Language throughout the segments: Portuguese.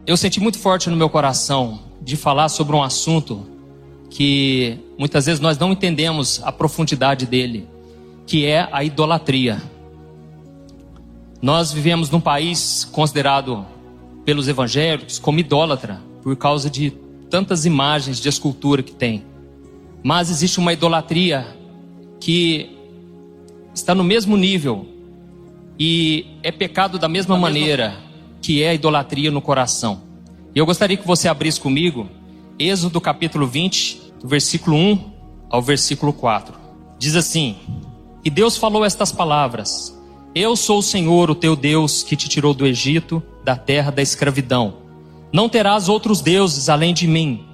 eu senti muito forte no meu coração de falar sobre um assunto que muitas vezes nós não entendemos a profundidade dele, que é a idolatria. Nós vivemos num país considerado pelos evangélicos como idólatra, por causa de tantas imagens de escultura que tem. Mas existe uma idolatria que está no mesmo nível e é pecado da mesma maneira que é a idolatria no coração. E eu gostaria que você abrisse comigo Êxodo capítulo 20, do versículo 1 ao versículo 4. Diz assim: E Deus falou estas palavras: Eu sou o Senhor, o teu Deus, que te tirou do Egito, da terra da escravidão. Não terás outros deuses além de mim.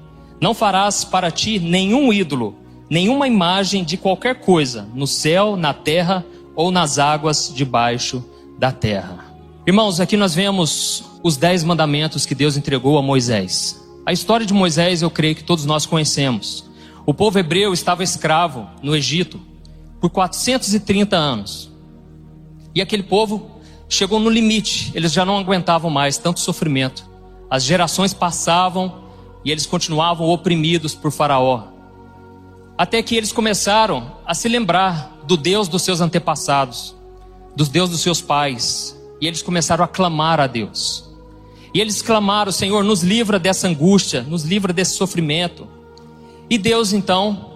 Não farás para ti nenhum ídolo, nenhuma imagem de qualquer coisa, no céu, na terra ou nas águas debaixo da terra. Irmãos, aqui nós vemos os 10 mandamentos que Deus entregou a Moisés. A história de Moisés eu creio que todos nós conhecemos. O povo hebreu estava escravo no Egito por 430 anos. E aquele povo chegou no limite, eles já não aguentavam mais tanto sofrimento. As gerações passavam e eles continuavam oprimidos por Faraó. Até que eles começaram a se lembrar do Deus dos seus antepassados, dos deuses dos seus pais. E eles começaram a clamar a Deus. E eles clamaram: Senhor, nos livra dessa angústia, nos livra desse sofrimento. E Deus então,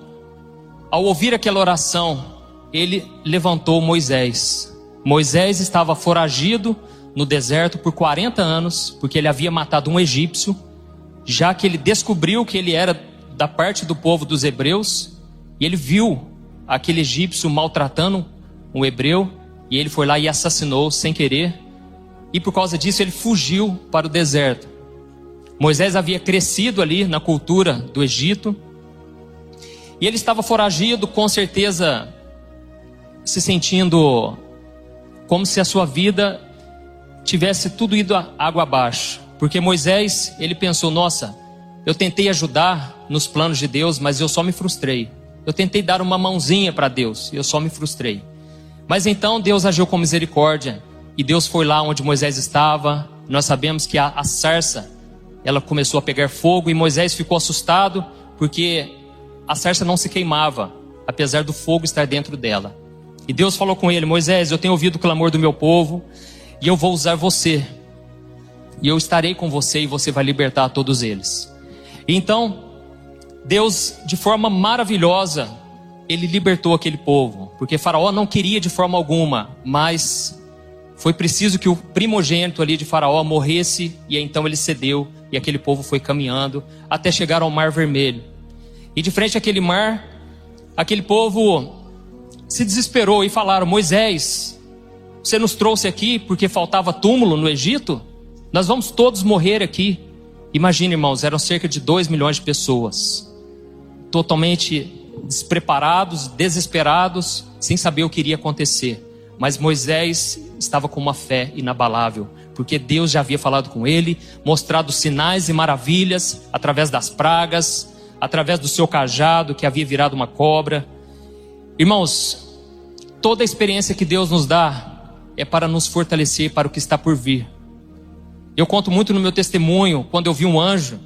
ao ouvir aquela oração, ele levantou Moisés. Moisés estava foragido no deserto por 40 anos, porque ele havia matado um egípcio, já que ele descobriu que ele era da parte do povo dos hebreus, e ele viu aquele egípcio maltratando um hebreu, e ele foi lá e assassinou sem querer, e por causa disso ele fugiu para o deserto. Moisés havia crescido ali na cultura do Egito, e ele estava foragido, com certeza se sentindo como se a sua vida tivesse tudo ido água abaixo. Porque Moisés, ele pensou: nossa, eu tentei ajudar nos planos de Deus, mas eu só me frustrei. Eu tentei dar uma mãozinha para Deus, e eu só me frustrei. Mas então Deus agiu com misericórdia, e Deus foi lá onde Moisés estava. Nós sabemos que a sarça, ela começou a pegar fogo, e Moisés ficou assustado, porque a sarça não se queimava, apesar do fogo estar dentro dela. E Deus falou com ele: Moisés, eu tenho ouvido o clamor do meu povo, e eu vou usar você, e eu estarei com você, e você vai libertar todos eles. E então, Deus, de forma maravilhosa, ele libertou aquele povo, porque Faraó não queria de forma alguma, mas foi preciso que o primogênito ali de Faraó morresse, e então ele cedeu, e aquele povo foi caminhando até chegar ao Mar Vermelho. E de frente àquele mar, aquele povo se desesperou e falaram: Moisés, você nos trouxe aqui porque faltava túmulo no Egito? Nós vamos todos morrer aqui. Imagina, irmãos, eram cerca de 2 milhões de pessoas, totalmente despreparados, desesperados, sem saber o que iria acontecer. Mas Moisés estava com uma fé inabalável, porque Deus já havia falado com ele, mostrado sinais e maravilhas através das pragas, através do seu cajado que havia virado uma cobra. Irmãos, toda a experiência que Deus nos dá é para nos fortalecer para o que está por vir. Eu conto muito no meu testemunho, quando eu vi um anjo,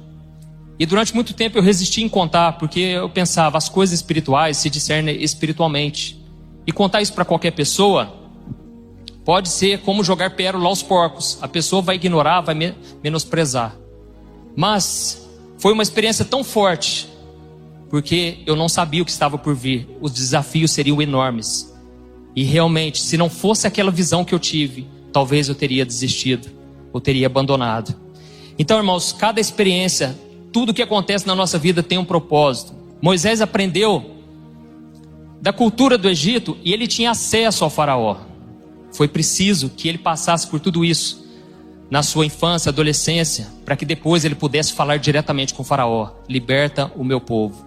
e durante muito tempo eu resisti em contar, porque eu pensava: as coisas espirituais se discernem espiritualmente, e contar isso para qualquer pessoa pode ser como jogar pérola aos porcos. A pessoa vai ignorar, vai menosprezar. Mas foi uma experiência tão forte, porque eu não sabia o que estava por vir. Os desafios seriam enormes, e realmente, se não fosse aquela visão que eu tive, talvez eu teria desistido, ou teria abandonado. Então, irmãos, cada experiência, tudo que acontece na nossa vida tem um propósito. Moisés aprendeu da cultura do Egito, e ele tinha acesso ao Faraó. Foi preciso que ele passasse por tudo isso na sua infância, adolescência, para que depois ele pudesse falar diretamente com o Faraó: liberta o meu povo.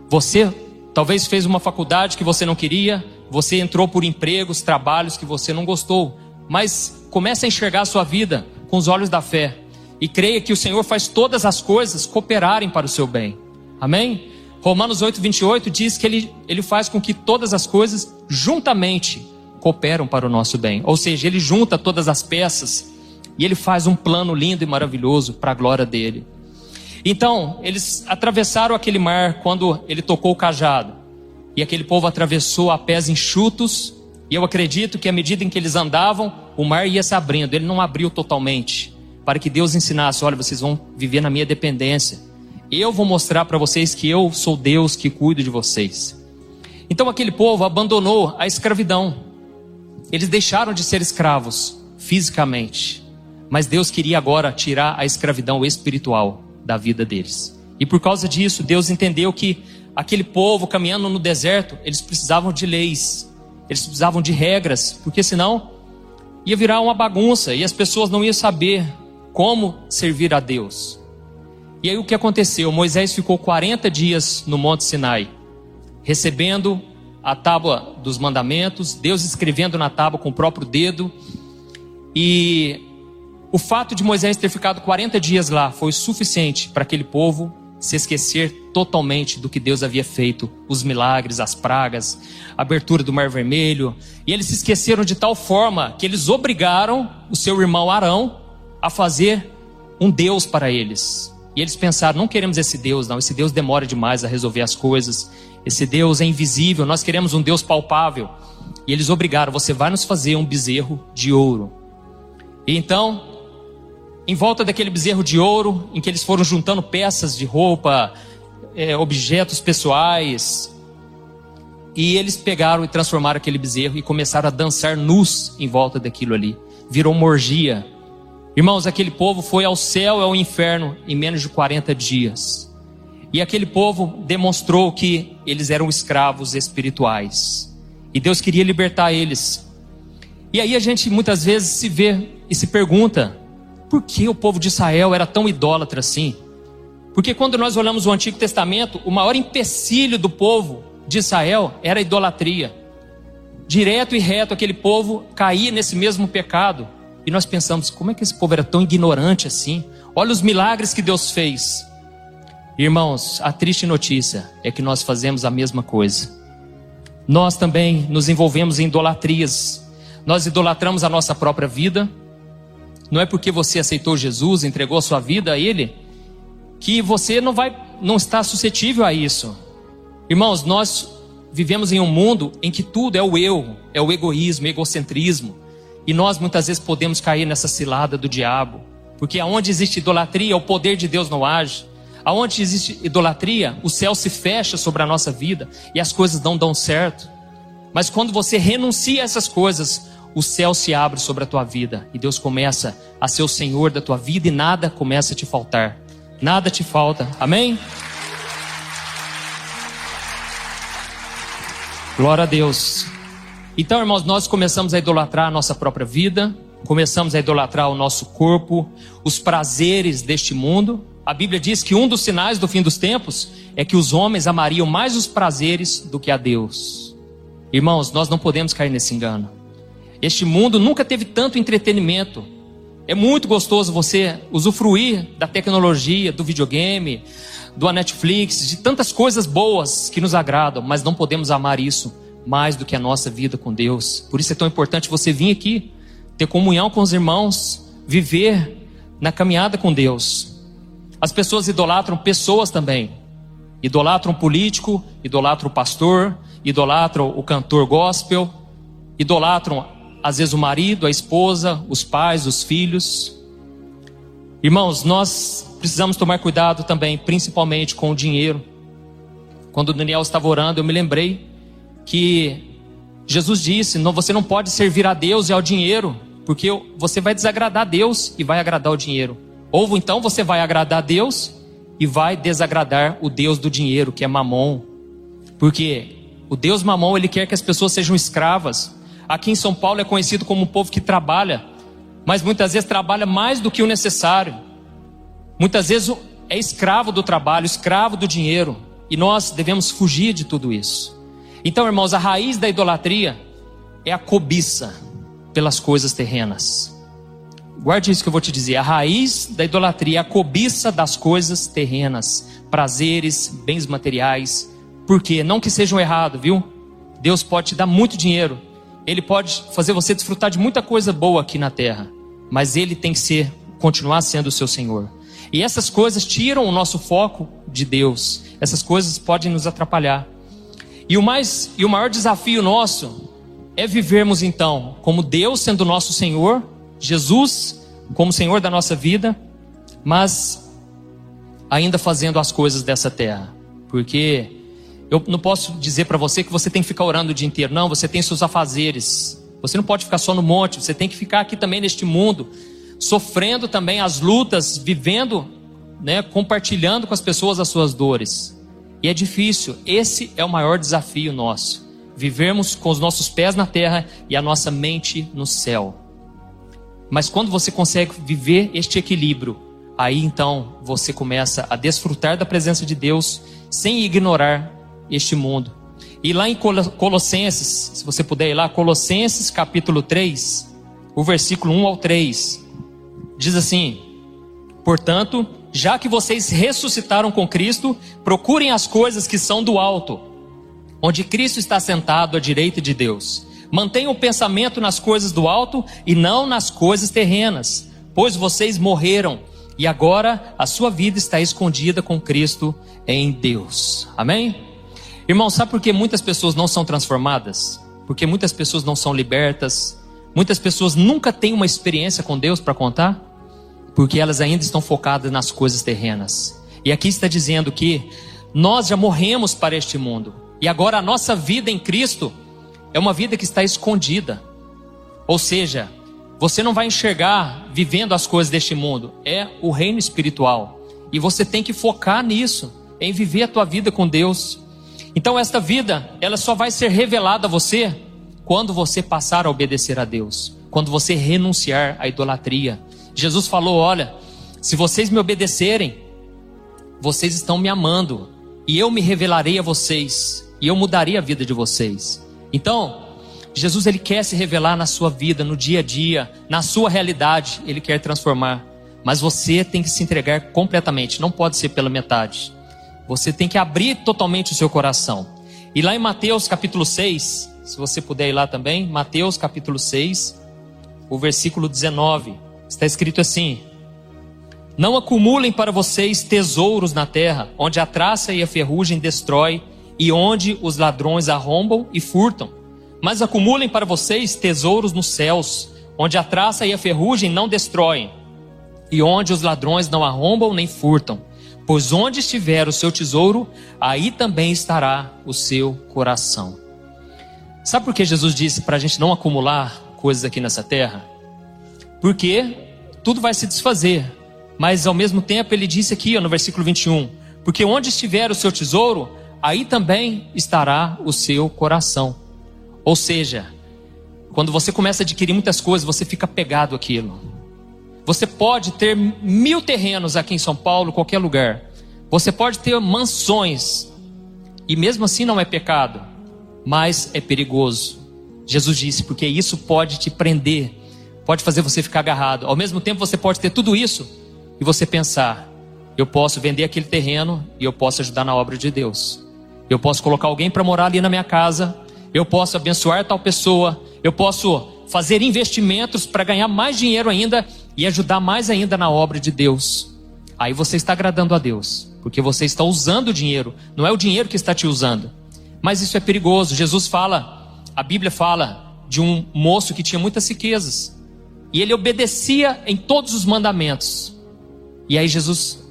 Você talvez fez uma faculdade que você não queria, você entrou por empregos, trabalhos que você não gostou, mas comece a enxergar a sua vida com os olhos da fé, e creia que o Senhor faz todas as coisas cooperarem para o seu bem. Amém? Romanos 8:28 diz que ele faz com que todas as coisas juntamente cooperam para o nosso bem. Ou seja, ele junta todas as peças E ele faz um plano lindo e maravilhoso para a glória dele. Então, eles atravessaram aquele mar quando ele tocou o cajado. E aquele povo atravessou a pés enxutos. E eu acredito que à medida em que eles andavam, o mar ia se abrindo. Ele não abriu totalmente, para que Deus ensinasse: olha, vocês vão viver na minha dependência. Eu vou mostrar para vocês que eu sou Deus que cuido de vocês. Então aquele povo abandonou a escravidão. Eles deixaram de ser escravos fisicamente. Mas Deus queria agora tirar a escravidão espiritual da vida deles. E por causa disso, Deus entendeu que aquele povo caminhando no deserto, eles precisavam de leis. Eles precisavam de regras, porque senão ia virar uma bagunça e as pessoas não iam saber como servir a Deus. E aí o que aconteceu? Moisés ficou 40 dias no Monte Sinai, recebendo a tábua dos mandamentos, Deus escrevendo na tábua com o próprio dedo. E o fato de Moisés ter ficado 40 dias lá foi suficiente para aquele povo se esquecer totalmente do que Deus havia feito, os milagres, as pragas, a abertura do Mar Vermelho. E eles se esqueceram de tal forma que eles obrigaram o seu irmão Arão a fazer um Deus para eles. E eles pensaram: não queremos esse Deus não, esse Deus demora demais a resolver as coisas, esse Deus é invisível, nós queremos um Deus palpável. E eles obrigaram: você vai nos fazer um bezerro de ouro. E então, em volta daquele bezerro de ouro, em que eles foram juntando peças de roupa, objetos pessoais, e eles pegaram e transformaram aquele bezerro e começaram a dançar nus em volta daquilo ali. Virou uma orgia. Irmãos, aquele povo foi ao céu e ao inferno em menos de 40 dias. E aquele povo demonstrou que eles eram escravos espirituais. E Deus queria libertar eles. E aí a gente muitas vezes se vê e se pergunta: por que o povo de Israel era tão idólatra assim? Porque quando nós olhamos o Antigo Testamento, o maior empecilho do povo de Israel era a idolatria. Direto e reto aquele povo caía nesse mesmo pecado. E nós pensamos: como é que esse povo era tão ignorante assim? Olha os milagres que Deus fez. Irmãos, a triste notícia é que nós fazemos a mesma coisa. Nós também nos envolvemos em idolatrias. Nós idolatramos a nossa própria vida. Não é porque você aceitou Jesus, entregou a sua vida a Ele, que você não está suscetível a isso. Irmãos, nós vivemos em um mundo em que tudo é o eu, é o egoísmo, egocentrismo. E nós muitas vezes podemos cair nessa cilada do diabo. Porque aonde existe idolatria, o poder de Deus não age. Aonde existe idolatria, o céu se fecha sobre a nossa vida e as coisas não dão certo. Mas quando você renuncia a essas coisas, o céu se abre sobre a tua vida e Deus começa a ser o Senhor da tua vida e nada começa a te faltar. Nada te falta. Amém? Glória a Deus. Então, irmãos, nós começamos a idolatrar a nossa própria vida, começamos a idolatrar o nosso corpo, os prazeres deste mundo. A Bíblia diz que um dos sinais do fim dos tempos é que os homens amariam mais os prazeres do que a Deus. Irmãos, nós não podemos cair nesse engano. Este mundo nunca teve tanto entretenimento. É muito gostoso você usufruir da tecnologia, do videogame, do Netflix, de tantas coisas boas que nos agradam, mas não podemos amar isso mais do que a nossa vida com Deus. Por isso é tão importante você vir aqui, ter comunhão com os irmãos, viver na caminhada com Deus. As pessoas idolatram pessoas também. Idolatram o político, idolatram o pastor, idolatram o cantor gospel, idolatram às vezes o marido, a esposa, os pais, os filhos. Irmãos, nós precisamos tomar cuidado também, principalmente com o dinheiro. Quando o Daniel estava orando, eu me lembrei que Jesus disse: não, você não pode servir a Deus e ao dinheiro, porque você vai desagradar a Deus e vai agradar o dinheiro. Ou então você vai agradar a Deus e vai desagradar o Deus do dinheiro, que é Mamon. Porque o Deus Mamon, ele quer que as pessoas sejam escravas. Aqui em São Paulo é conhecido como um povo que trabalha, mas muitas vezes trabalha mais do que o necessário. Muitas vezes é escravo do trabalho, escravo do dinheiro. E nós devemos fugir de tudo isso. Então, irmãos, a raiz da idolatria é a cobiça pelas coisas terrenas. Guarde isso que eu vou te dizer. A raiz da idolatria é a cobiça das coisas terrenas, prazeres, bens materiais. Por quê? Não que sejam errados, viu? Deus pode te dar muito dinheiro. Ele pode fazer você desfrutar de muita coisa boa aqui na terra. mas Ele tem que continuar sendo o seu Senhor. E essas coisas tiram o nosso foco de Deus. Essas coisas podem nos atrapalhar. E o maior desafio nosso é vivermos então como Deus sendo o nosso Senhor, Jesus como Senhor da nossa vida, mas ainda fazendo as coisas dessa terra. Porque eu não posso dizer para você que você tem que ficar orando o dia inteiro. Não, você tem seus afazeres. Você não pode ficar só no monte, você tem que ficar aqui também neste mundo, sofrendo também as lutas, vivendo, compartilhando com as pessoas as suas dores. E é difícil, esse é o maior desafio nosso. Vivermos com os nossos pés na terra e a nossa mente no céu. Mas quando você consegue viver este equilíbrio, aí então você começa a desfrutar da presença de Deus sem ignorar este mundo. E lá em Colossenses, se você puder ir lá, Colossenses capítulo 3, o versículo 1 ao 3, diz assim: portanto, já que vocês ressuscitaram com Cristo, procurem as coisas que são do alto, onde Cristo está sentado à direita de Deus. Mantenham o pensamento nas coisas do alto e não nas coisas terrenas, pois vocês morreram e agora a sua vida está escondida com Cristo em Deus. Amém? Irmão, sabe por que muitas pessoas não são transformadas? Porque muitas pessoas não são libertas. Muitas pessoas nunca têm uma experiência com Deus para contar, porque elas ainda estão focadas nas coisas terrenas. E aqui está dizendo que nós já morremos para este mundo, e agora a nossa vida em Cristo é uma vida que está escondida. Ou seja, você não vai enxergar vivendo as coisas deste mundo, é o reino espiritual, e você tem que focar nisso, em viver a tua vida com Deus. Então esta vida, ela só vai ser revelada a você quando você passar a obedecer a Deus, quando você renunciar à idolatria. Jesus falou: olha, se vocês me obedecerem, vocês estão me amando, e eu me revelarei a vocês, e eu mudarei a vida de vocês. Então, Jesus, Ele quer se revelar na sua vida, no dia a dia, na sua realidade, Ele quer transformar. Mas você tem que se entregar completamente, não pode ser pela metade. Você tem que abrir totalmente o seu coração. E lá em Mateus capítulo 6, se você puder ir lá também, Mateus capítulo 6, o versículo 19, está escrito assim: não acumulem para vocês tesouros na terra, onde a traça e a ferrugem destrói, e onde os ladrões arrombam e furtam. Mas acumulem para vocês tesouros nos céus, onde a traça e a ferrugem não destroem, e onde os ladrões não arrombam nem furtam. Pois onde estiver o seu tesouro, aí também estará o seu coração. Sabe por que Jesus disse para a gente não acumular coisas aqui nessa terra? Porque tudo vai se desfazer. Mas ao mesmo tempo Ele disse aqui no versículo 21, porque onde estiver o seu tesouro, aí também estará o seu coração. Ou seja, quando você começa a adquirir muitas coisas, você fica apegado àquilo. Você pode ter 1000 terrenos aqui em São Paulo, qualquer lugar. Você pode ter mansões, e mesmo assim não é pecado, mas é perigoso. Jesus disse, porque isso pode te prender, pode fazer você ficar agarrado. Ao mesmo tempo você pode ter tudo isso e você pensar: eu posso vender aquele terreno e eu posso ajudar na obra de Deus. Eu posso colocar alguém para morar ali na minha casa. Eu posso abençoar tal pessoa. Eu posso fazer investimentos para ganhar mais dinheiro ainda e ajudar mais ainda na obra de Deus. Aí você está agradando a Deus, porque você está usando o dinheiro. Não é o dinheiro que está te usando. Mas isso é perigoso. Jesus fala, a Bíblia fala de um moço que tinha muitas riquezas, e ele obedecia em todos os mandamentos. E aí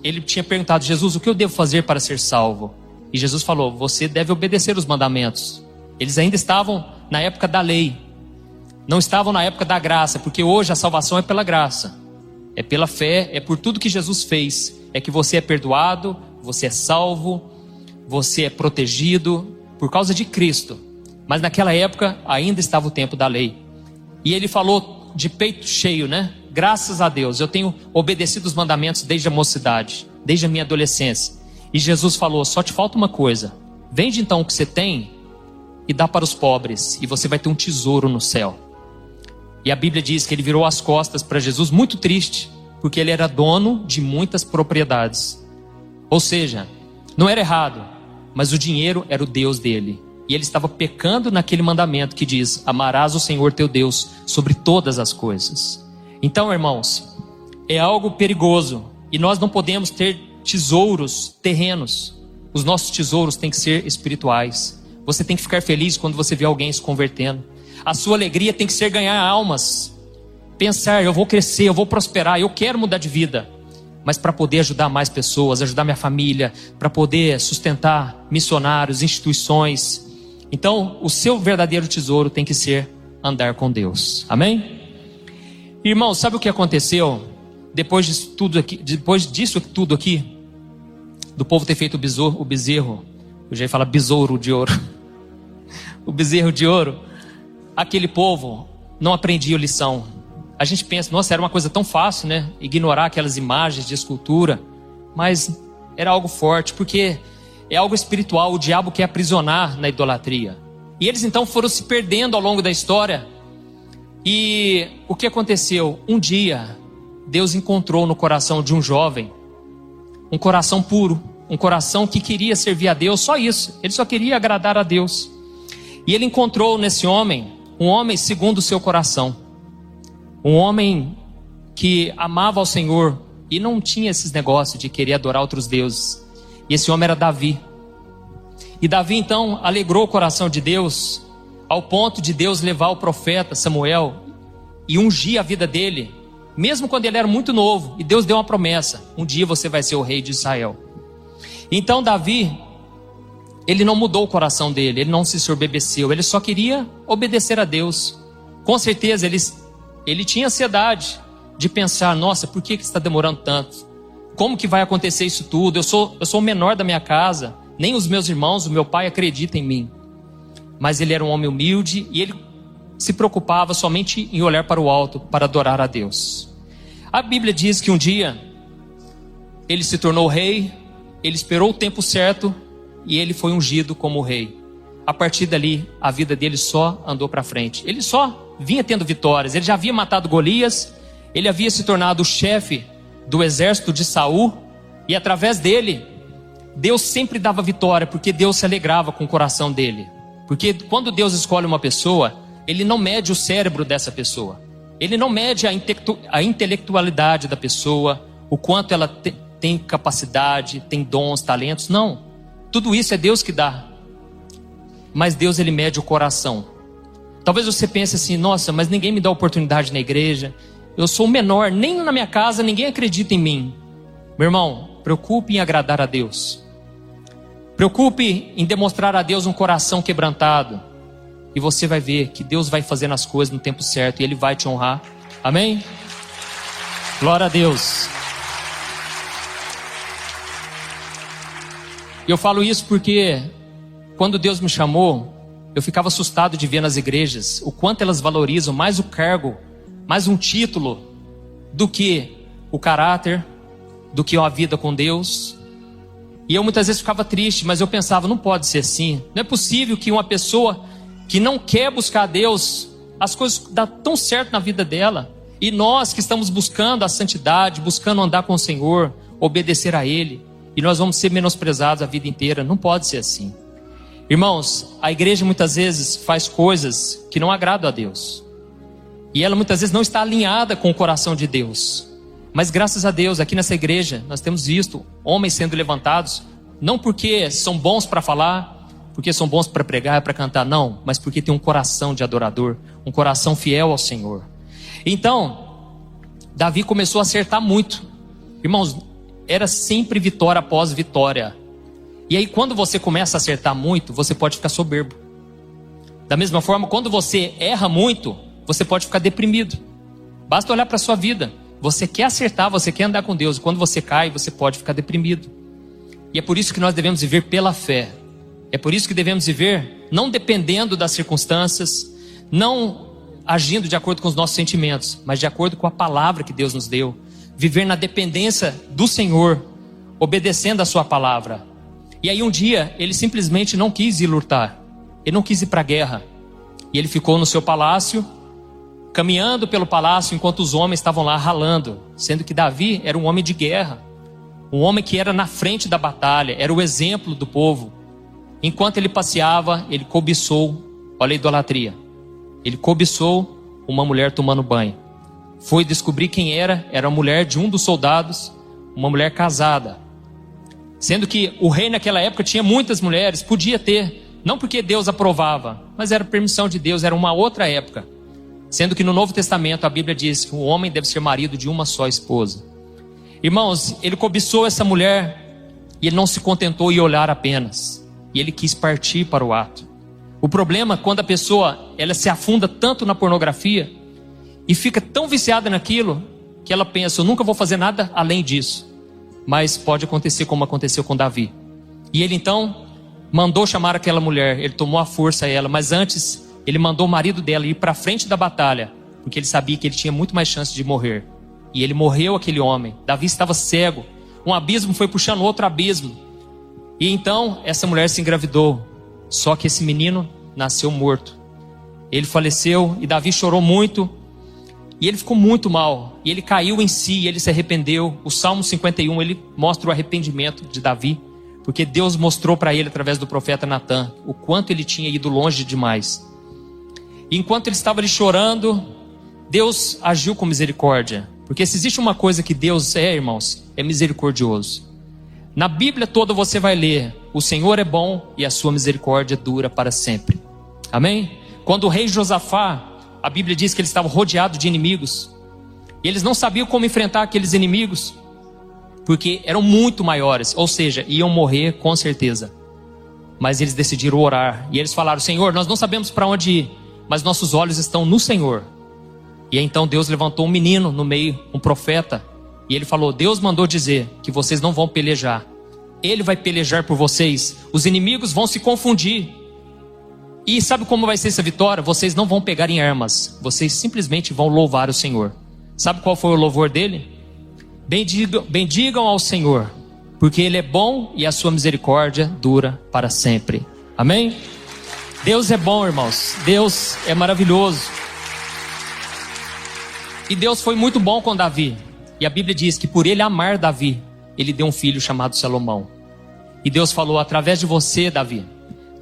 ele tinha perguntado: Jesus, o que eu devo fazer para ser salvo? E Jesus falou: você deve obedecer os mandamentos. Eles ainda estavam na época da lei, não estavam na época da graça, porque hoje a salvação é pela graça, é pela fé, é por tudo que Jesus fez. É que você é perdoado, você é salvo, você é protegido por causa de Cristo. Mas naquela época ainda estava o tempo da lei. E ele falou de peito cheio, né? Graças a Deus, eu tenho obedecido os mandamentos desde a mocidade, desde a minha adolescência. E Jesus falou: só te falta uma coisa. Vende então o que você tem e dá para os pobres, e você vai ter um tesouro no céu. E a Bíblia diz que ele virou as costas para Jesus muito triste, porque ele era dono de muitas propriedades. Ou seja, não era errado, mas o dinheiro era o Deus dele. E ele estava pecando naquele mandamento que diz: amarás o Senhor teu Deus sobre todas as coisas. Então, irmãos, é algo perigoso e nós não podemos ter tesouros terrenos. Os nossos tesouros têm que ser espirituais. Você tem que ficar feliz quando você vê alguém se convertendo. A sua alegria tem que ser ganhar almas. Pensar, eu vou crescer, eu vou prosperar, eu quero mudar de vida. Mas para poder ajudar mais pessoas, ajudar minha família, para poder sustentar missionários, instituições. Então, o seu verdadeiro tesouro tem que ser andar com Deus. Amém? Irmão, sabe o que aconteceu depois disso tudo aqui? Do povo ter feito o bezerro, eu já ia falar besouro de ouro. O bezerro de ouro. Aquele povo não aprendia a lição. A gente pensa, nossa, era uma coisa tão fácil, né? Ignorar aquelas imagens de escultura. Mas era algo forte, porque é algo espiritual. O diabo quer aprisionar na idolatria. E eles então foram se perdendo ao longo da história. E o que aconteceu? Um dia, Deus encontrou no coração de um jovem um coração puro, um coração que queria servir a Deus, só isso. Ele só queria agradar a Deus. E ele encontrou nesse homem, um homem segundo o seu coração. Um homem que amava ao Senhor e não tinha esses negócios de querer adorar outros deuses. E esse homem era Davi. E Davi então alegrou o coração de Deus, ao ponto de Deus levar o profeta Samuel e ungir a vida dele, mesmo quando ele era muito novo. E Deus deu uma promessa: um dia você vai ser o rei de Israel. Então Davi, ele não mudou o coração dele, ele não se soberbeceu, ele só queria obedecer a Deus. Com certeza ele tinha ansiedade de pensar, nossa, por que está demorando tanto? Como que vai acontecer isso tudo? Eu sou o menor da minha casa, nem os meus irmãos, o meu pai acredita em mim. Mas ele era um homem humilde e ele se preocupava somente em olhar para o alto, para adorar a Deus. A Bíblia diz que um dia ele se tornou rei, ele esperou o tempo certo e ele foi ungido como rei. A partir dali, a vida dele só andou para frente. Ele só vinha tendo vitórias. Ele já havia matado Golias, ele havia se tornado o chefe do exército de Saul, e através dele, Deus sempre dava vitória, porque Deus se alegrava com o coração dele. Porque quando Deus escolhe uma pessoa, Ele não mede o cérebro dessa pessoa, Ele não mede a intelectualidade da pessoa, o quanto ela tem capacidade, tem dons, talentos. Não, tudo isso é Deus que dá. Mas Deus, Ele mede o coração. Talvez você pense assim, nossa, mas ninguém me dá oportunidade na igreja, eu sou o menor, nem na minha casa ninguém acredita em mim. Meu irmão, preocupe em agradar a Deus. Preocupe em demonstrar a Deus um coração quebrantado. E você vai ver que Deus vai fazendo as coisas no tempo certo e Ele vai te honrar. Amém? Glória a Deus. Eu falo isso porque quando Deus me chamou, eu ficava assustado de ver nas igrejas o quanto elas valorizam mais o cargo, mais um título, do que o caráter, do que a vida com Deus. E eu muitas vezes ficava triste, mas eu pensava, não pode ser assim. Não é possível que uma pessoa que não quer buscar a Deus, as coisas dão tão certo na vida dela. E nós que estamos buscando a santidade, buscando andar com o Senhor, obedecer a Ele, e nós vamos ser menosprezados a vida inteira. Não pode ser assim. Irmãos, a igreja muitas vezes faz coisas que não agradam a Deus. E ela muitas vezes não está alinhada com o coração de Deus. Mas graças a Deus, aqui nessa igreja, nós temos visto homens sendo levantados, não porque são bons para falar, porque são bons para pregar, para cantar, não, mas porque tem um coração de adorador, um coração fiel ao Senhor. Então, Davi começou a acertar muito. Irmãos, era sempre vitória após vitória. E aí quando você começa a acertar muito, você pode ficar soberbo. Da mesma forma, quando você erra muito, você pode ficar deprimido. Basta olhar para a sua vida. Você quer acertar, você quer andar com Deus. E quando você cai, você pode ficar deprimido. E é por isso que nós devemos viver pela fé. É por isso que devemos viver não dependendo das circunstâncias, não agindo de acordo com os nossos sentimentos, mas de acordo com a palavra que Deus nos deu. Viver na dependência do Senhor, obedecendo a sua palavra. E aí um dia, ele simplesmente não quis ir lutar. Ele não quis ir para a guerra. E ele ficou no seu palácio, caminhando pelo palácio enquanto os homens estavam lá ralando. Sendo que Davi era um homem de guerra. Um homem que era na frente da batalha, era o exemplo do povo. Enquanto ele passeava, ele cobiçou, olha a idolatria. Ele cobiçou uma mulher tomando banho. foi descobrir quem era a mulher de um dos soldados, uma mulher casada. Sendo que o rei naquela época tinha muitas mulheres, podia ter, não porque Deus aprovava, mas era permissão de Deus, era uma outra época. Sendo que no Novo Testamento a Bíblia diz que o homem deve ser marido de uma só esposa. Irmãos, ele cobiçou essa mulher e ele não se contentou em olhar apenas. E ele quis partir para o ato. O problema é quando a pessoa ela se afunda tanto na pornografia e fica tão viciada naquilo que ela pensa, eu nunca vou fazer nada além disso. Mas pode acontecer como aconteceu com Davi. E ele então mandou chamar aquela mulher, ele tomou a força a ela, mas antes ele mandou o marido dela ir para a frente da batalha, porque ele sabia que ele tinha muito mais chance de morrer. E ele morreu, aquele homem. Davi estava cego. Um abismo foi puxando outro abismo. E então essa mulher se engravidou. Só que esse menino nasceu morto. Ele faleceu e Davi chorou muito. E ele ficou muito mal. E ele caiu em si, ele se arrependeu. O Salmo 51, ele mostra o arrependimento de Davi. Porque Deus mostrou para ele, através do profeta Natan, o quanto ele tinha ido longe demais. E enquanto ele estava ali chorando, Deus agiu com misericórdia. Porque se existe uma coisa que Deus é, irmãos, é misericordioso. Na Bíblia toda você vai ler, o Senhor é bom e a sua misericórdia dura para sempre. Amém? Quando o rei Josafá, a Bíblia diz que ele estava rodeado de inimigos. E eles não sabiam como enfrentar aqueles inimigos, porque eram muito maiores, ou seja, iam morrer com certeza. Mas eles decidiram orar, e eles falaram, Senhor, nós não sabemos para onde ir, mas nossos olhos estão no Senhor. E então Deus levantou um menino no meio, um profeta, e ele falou, Deus mandou dizer que vocês não vão pelejar. Ele vai pelejar por vocês, os inimigos vão se confundir. E sabe como vai ser essa vitória? Vocês não vão pegar em armas, vocês simplesmente vão louvar o Senhor. Sabe qual foi o louvor dele? Bendigam ao Senhor, porque Ele é bom e a sua misericórdia dura para sempre. Amém? Deus é bom, irmãos. Deus é maravilhoso. E Deus foi muito bom com Davi. E a Bíblia diz que por ele amar Davi, ele deu um filho chamado Salomão. E Deus falou, através de você, Davi,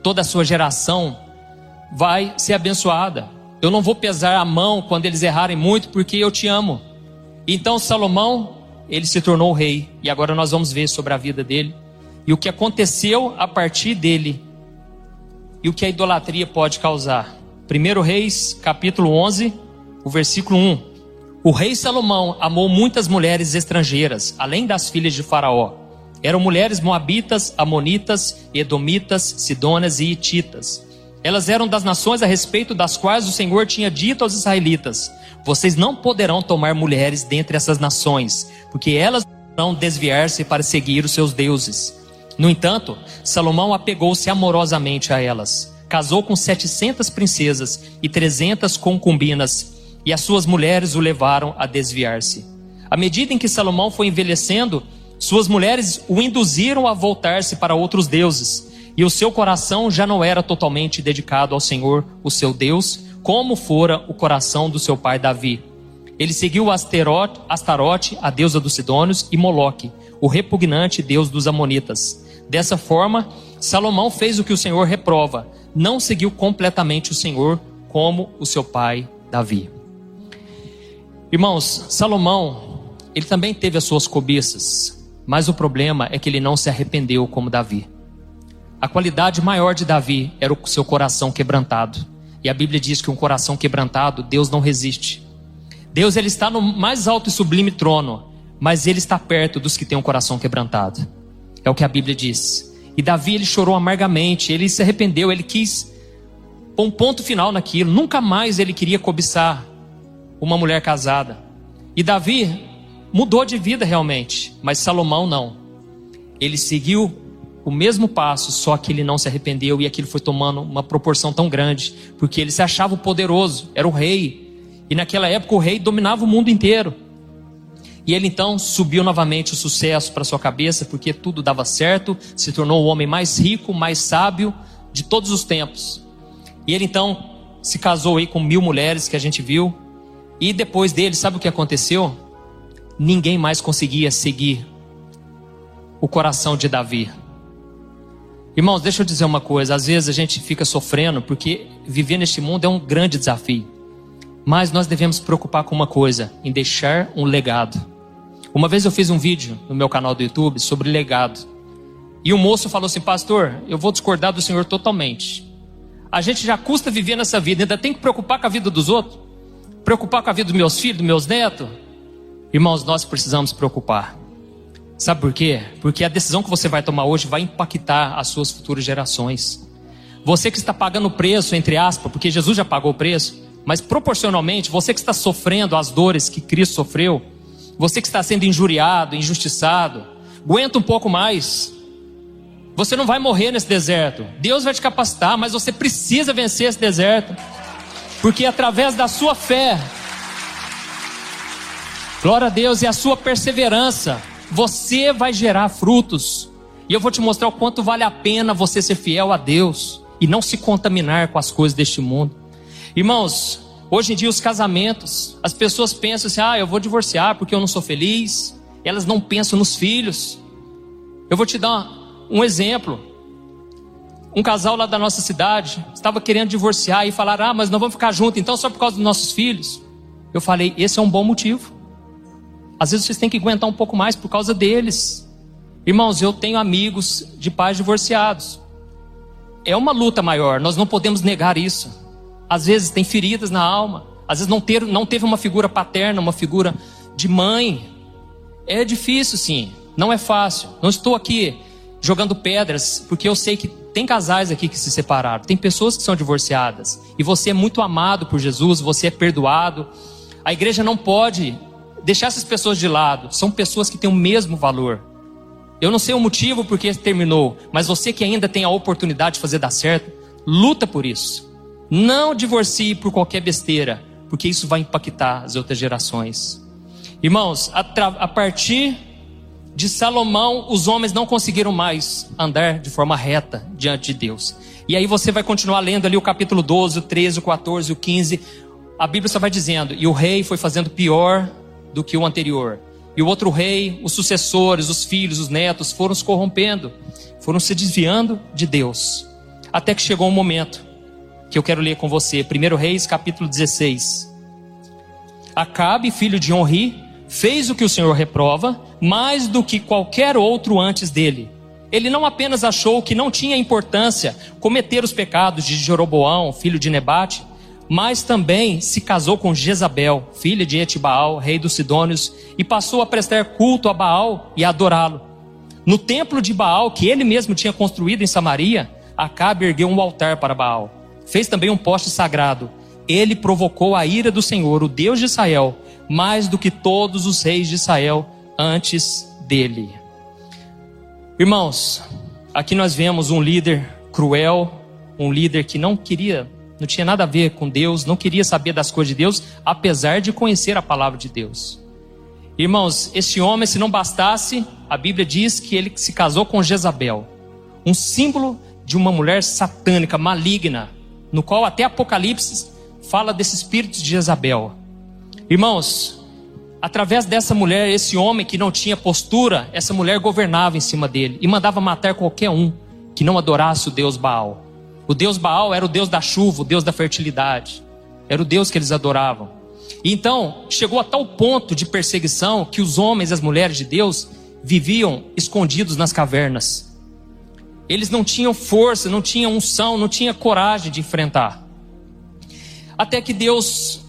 toda a sua geração vai ser abençoada. Eu não vou pesar a mão quando eles errarem muito, porque eu te amo. Então Salomão, ele se tornou rei. E agora nós vamos ver sobre a vida dele e o que aconteceu a partir dele e o que a idolatria pode causar. 1 Reis, capítulo 11, o versículo 1. O rei Salomão amou muitas mulheres estrangeiras, além das filhas de Faraó. Eram mulheres moabitas, amonitas, edomitas, sidônias e hititas. Elas eram das nações a respeito das quais o Senhor tinha dito aos israelitas, vocês não poderão tomar mulheres dentre essas nações, porque elas vão desviar-se para seguir os seus deuses. No entanto, Salomão apegou-se amorosamente a elas. Casou com 700 princesas e 300 concubinas, e as suas mulheres o levaram a desviar-se. À medida em que Salomão foi envelhecendo, suas mulheres o induziram a voltar-se para outros deuses, e o seu coração já não era totalmente dedicado ao Senhor, o seu Deus, como fora o coração do seu pai Davi. Ele seguiu Astarote, a deusa dos Sidônios, e Moloque, o repugnante deus dos Amonitas. Dessa forma, Salomão fez o que o Senhor reprova, não seguiu completamente o Senhor como o seu pai Davi. Irmãos, Salomão, ele também teve as suas cobiças, mas o problema é que ele não se arrependeu como Davi. A qualidade maior de Davi era o seu coração quebrantado. E a Bíblia diz que um coração quebrantado, Deus não resiste. Deus, ele está no mais alto e sublime trono, mas ele está perto dos que têm um coração quebrantado. É o que a Bíblia diz. E Davi, ele chorou amargamente, ele se arrependeu, ele quis pôr um ponto final naquilo. Nunca mais ele queria cobiçar uma mulher casada. E Davi mudou de vida realmente, mas Salomão não. Ele seguiu o mesmo passo, só que ele não se arrependeu, e aquilo foi tomando uma proporção tão grande, porque ele se achava o poderoso, era o rei, e naquela época o rei dominava o mundo inteiro. E ele então subiu novamente o sucesso para sua cabeça, porque tudo dava certo, se tornou o homem mais rico, mais sábio de todos os tempos. E ele então se casou aí com 1000 mulheres que a gente viu, e depois dele, sabe o que aconteceu? Ninguém mais conseguia seguir o coração de Davi. Irmãos, deixa eu dizer uma coisa, às vezes a gente fica sofrendo, porque viver neste mundo é um grande desafio. Mas nós devemos nos preocupar com uma coisa, em deixar um legado. Uma vez eu fiz um vídeo no meu canal do YouTube sobre legado. E o moço falou assim: pastor, eu vou discordar do senhor totalmente. A gente já custa viver nessa vida, ainda tem que preocupar com a vida dos outros? Preocupar com a vida dos meus filhos, dos meus netos? Irmãos, nós precisamos preocupar. Sabe por quê? Porque a decisão que você vai tomar hoje vai impactar as suas futuras gerações. Você que está pagando o preço, entre aspas, porque Jesus já pagou o preço, mas proporcionalmente, você que está sofrendo as dores que Cristo sofreu, você que está sendo injuriado, injustiçado, aguenta um pouco mais. Você não vai morrer nesse deserto. Deus vai te capacitar, mas você precisa vencer esse deserto. Porque através da sua fé, glória a Deus, e a sua perseverança, você vai gerar frutos. E eu vou te mostrar o quanto vale a pena você ser fiel a Deus e não se contaminar com as coisas deste mundo. Irmãos, hoje em dia os casamentos, as pessoas pensam assim: eu vou divorciar porque eu não sou feliz. Elas não pensam nos filhos. Eu vou te dar um exemplo. Um casal lá da nossa cidade estava querendo divorciar e falaram: mas nós vamos ficar juntos então só por causa dos nossos filhos. Eu falei: esse é um bom motivo. Às vezes vocês têm que aguentar um pouco mais por causa deles. Irmãos, eu tenho amigos de pais divorciados. É uma luta maior, nós não podemos negar isso. Às vezes tem feridas na alma. Às vezes não teve uma figura paterna, uma figura de mãe. É difícil sim, não é fácil. Não estou aqui jogando pedras, porque eu sei que tem casais aqui que se separaram. Tem pessoas que são divorciadas. E você é muito amado por Jesus, você é perdoado. A igreja não pode deixar essas pessoas de lado. São pessoas que têm o mesmo valor. Eu não sei o motivo por que terminou, mas você que ainda tem a oportunidade de fazer dar certo, luta por isso. Não divorcie por qualquer besteira, porque isso vai impactar as outras gerações. Irmãos, a partir de Salomão, os homens não conseguiram mais andar de forma reta diante de Deus. E aí você vai continuar lendo ali o capítulo 12, o 13, o 14, o 15. A Bíblia só vai dizendo: e o rei foi fazendo pior do que o anterior. E o outro rei, os sucessores, os filhos, os netos foram se corrompendo, foram se desviando de Deus. Até que chegou um momento que eu quero ler com você. 1 Reis, capítulo 16. Acabe, filho de Onri, fez o que o Senhor reprova, mais do que qualquer outro antes dele. Ele não apenas achou que não tinha importância cometer os pecados de Jeroboão, filho de Nebate, mas também se casou com Jezabel, filha de Etibaal, rei dos Sidônios, e passou a prestar culto a Baal e a adorá-lo. No templo de Baal, que ele mesmo tinha construído em Samaria, Acabe ergueu um altar para Baal. Fez também um poste sagrado. Ele provocou a ira do Senhor, o Deus de Israel, mais do que todos os reis de Israel antes dele. Irmãos, aqui nós vemos um líder cruel, um líder que não tinha nada a ver com Deus, não queria saber das coisas de Deus, apesar de conhecer a palavra de Deus. Irmãos, este homem, se não bastasse, a Bíblia diz que ele se casou com Jezabel, um símbolo de uma mulher satânica, maligna, no qual até Apocalipse fala desse espírito de Jezabel. Irmãos, através dessa mulher, esse homem que não tinha postura, essa mulher governava em cima dele e mandava matar qualquer um que não adorasse o Deus Baal. O Deus Baal era o Deus da chuva, o Deus da fertilidade. Era o Deus que eles adoravam. E então, chegou a tal ponto de perseguição que os homens e as mulheres de Deus viviam escondidos nas cavernas. Eles não tinham força, não tinham unção, não tinham coragem de enfrentar. Até que Deus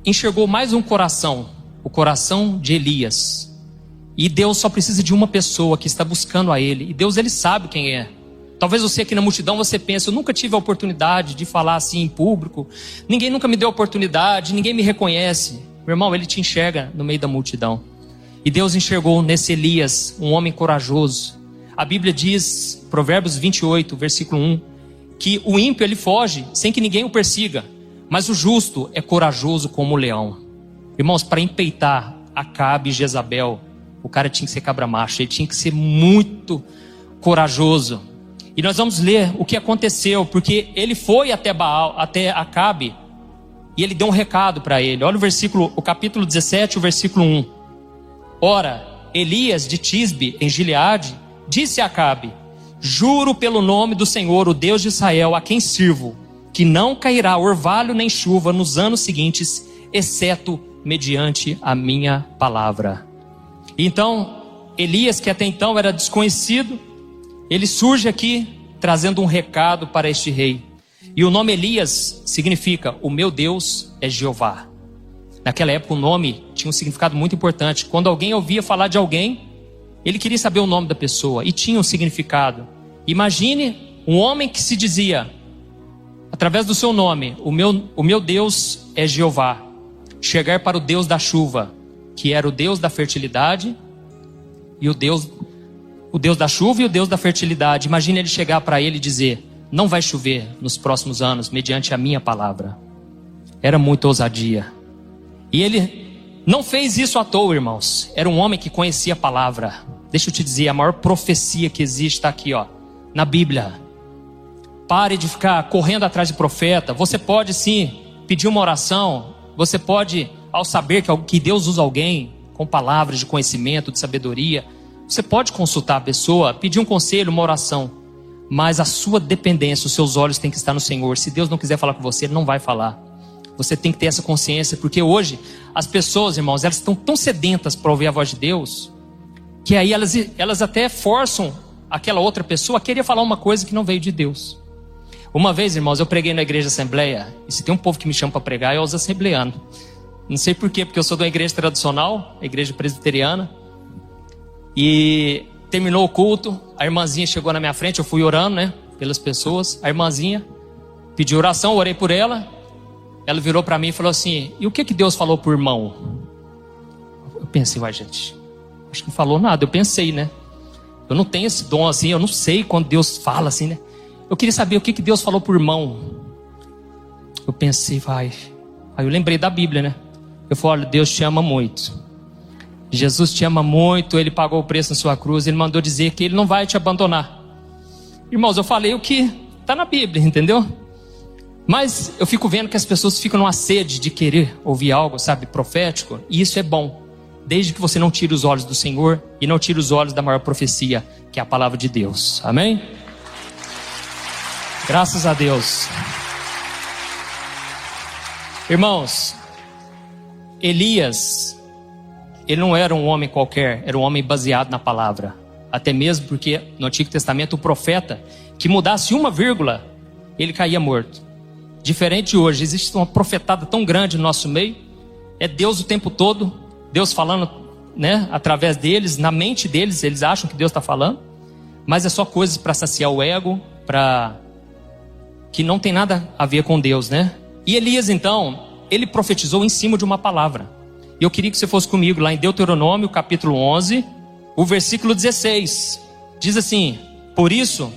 enxergou mais um coração, o coração de Elias. E Deus só precisa de uma pessoa que está buscando a Ele. E Deus, Ele sabe quem é. Talvez você aqui na multidão, você pense: eu nunca tive a oportunidade de falar assim em público. Ninguém nunca me deu oportunidade, ninguém me reconhece. Meu irmão, Ele te enxerga no meio da multidão. E Deus enxergou nesse Elias um homem corajoso. A Bíblia diz, Provérbios 28, versículo 1, que o ímpio ele foge sem que ninguém o persiga, mas o justo é corajoso como o leão. Irmãos, para empeitar Acabe e Jezabel, o cara tinha que ser cabra macho, ele tinha que ser muito corajoso. E nós vamos ler o que aconteceu, porque ele foi até Baal, até Acabe, e ele deu um recado para ele. Olha o capítulo 17, o versículo 1. Ora, Elias de Tisbe, em Gileade, disse a Acabe: juro pelo nome do Senhor, o Deus de Israel, a quem sirvo, que não cairá orvalho nem chuva nos anos seguintes, exceto mediante a minha palavra. Então, Elias, que até então era desconhecido, ele surge aqui trazendo um recado para este rei. E o nome Elias significa: o meu Deus é Jeová. Naquela época o nome tinha um significado muito importante. Quando alguém ouvia falar de alguém, ele queria saber o nome da pessoa, e tinha um significado. Imagine um homem que se dizia, através do seu nome: o meu Deus é Jeová. Chegar para o Deus da chuva, que era o Deus da fertilidade, e o Deus da chuva e o Deus da fertilidade. Imagine ele chegar para ele e dizer: não vai chover nos próximos anos, mediante a minha palavra. Era muita ousadia. E ele não fez isso à toa, irmãos. Era um homem que conhecia a palavra. Deixa eu te dizer, a maior profecia que existe está aqui, na Bíblia. Pare de ficar correndo atrás de profeta. Você pode sim pedir uma oração. Você pode, ao saber que Deus usa alguém com palavras de conhecimento, de sabedoria, você pode consultar a pessoa, pedir um conselho, uma oração. Mas a sua dependência, os seus olhos têm que estar no Senhor. Se Deus não quiser falar com você, Ele não vai falar. Você tem que ter essa consciência, porque hoje as pessoas, irmãos, elas estão tão sedentas para ouvir a voz de Deus, que aí elas até forçam aquela outra pessoa a querer falar uma coisa que não veio de Deus. Uma vez, irmãos, eu preguei na igreja Assembleia, e se tem um povo que me chama para pregar, é os assembleanos. Não sei por quê, porque eu sou de uma igreja tradicional, a igreja presbiteriana, e terminou o culto, a irmãzinha chegou na minha frente, eu fui orando, pelas pessoas, a irmãzinha pediu oração, eu orei por ela. Ela virou para mim e falou assim: e o que Deus falou por irmão? Eu pensei, gente, acho que não falou nada. Eu pensei, eu não tenho esse dom assim, eu não sei quando Deus fala assim, Eu queria saber o que Deus falou por irmão. Eu pensei, Aí eu lembrei da Bíblia, Eu falei: olha, Deus te ama muito. Jesus te ama muito, Ele pagou o preço na sua cruz, Ele mandou dizer que Ele não vai te abandonar. Irmãos, eu falei o que está na Bíblia, entendeu? Mas eu fico vendo que as pessoas ficam numa sede de querer ouvir algo, profético. E isso é bom, desde que você não tire os olhos do Senhor e não tire os olhos da maior profecia, que é a palavra de Deus. Amém? Graças a Deus. Irmãos, Elias, ele não era um homem qualquer, era um homem baseado na palavra. Até mesmo porque no Antigo Testamento o profeta que mudasse uma vírgula, ele caía morto. Diferente de hoje, existe uma profetada tão grande no nosso meio. É Deus o tempo todo, Deus falando, através deles, na mente deles, eles acham que Deus está falando. Mas é só coisas para saciar o ego, que não tem nada a ver com Deus, E Elias, então, ele profetizou em cima de uma palavra. E eu queria que você fosse comigo lá em Deuteronômio, capítulo 11, o versículo 16. Diz assim: por isso,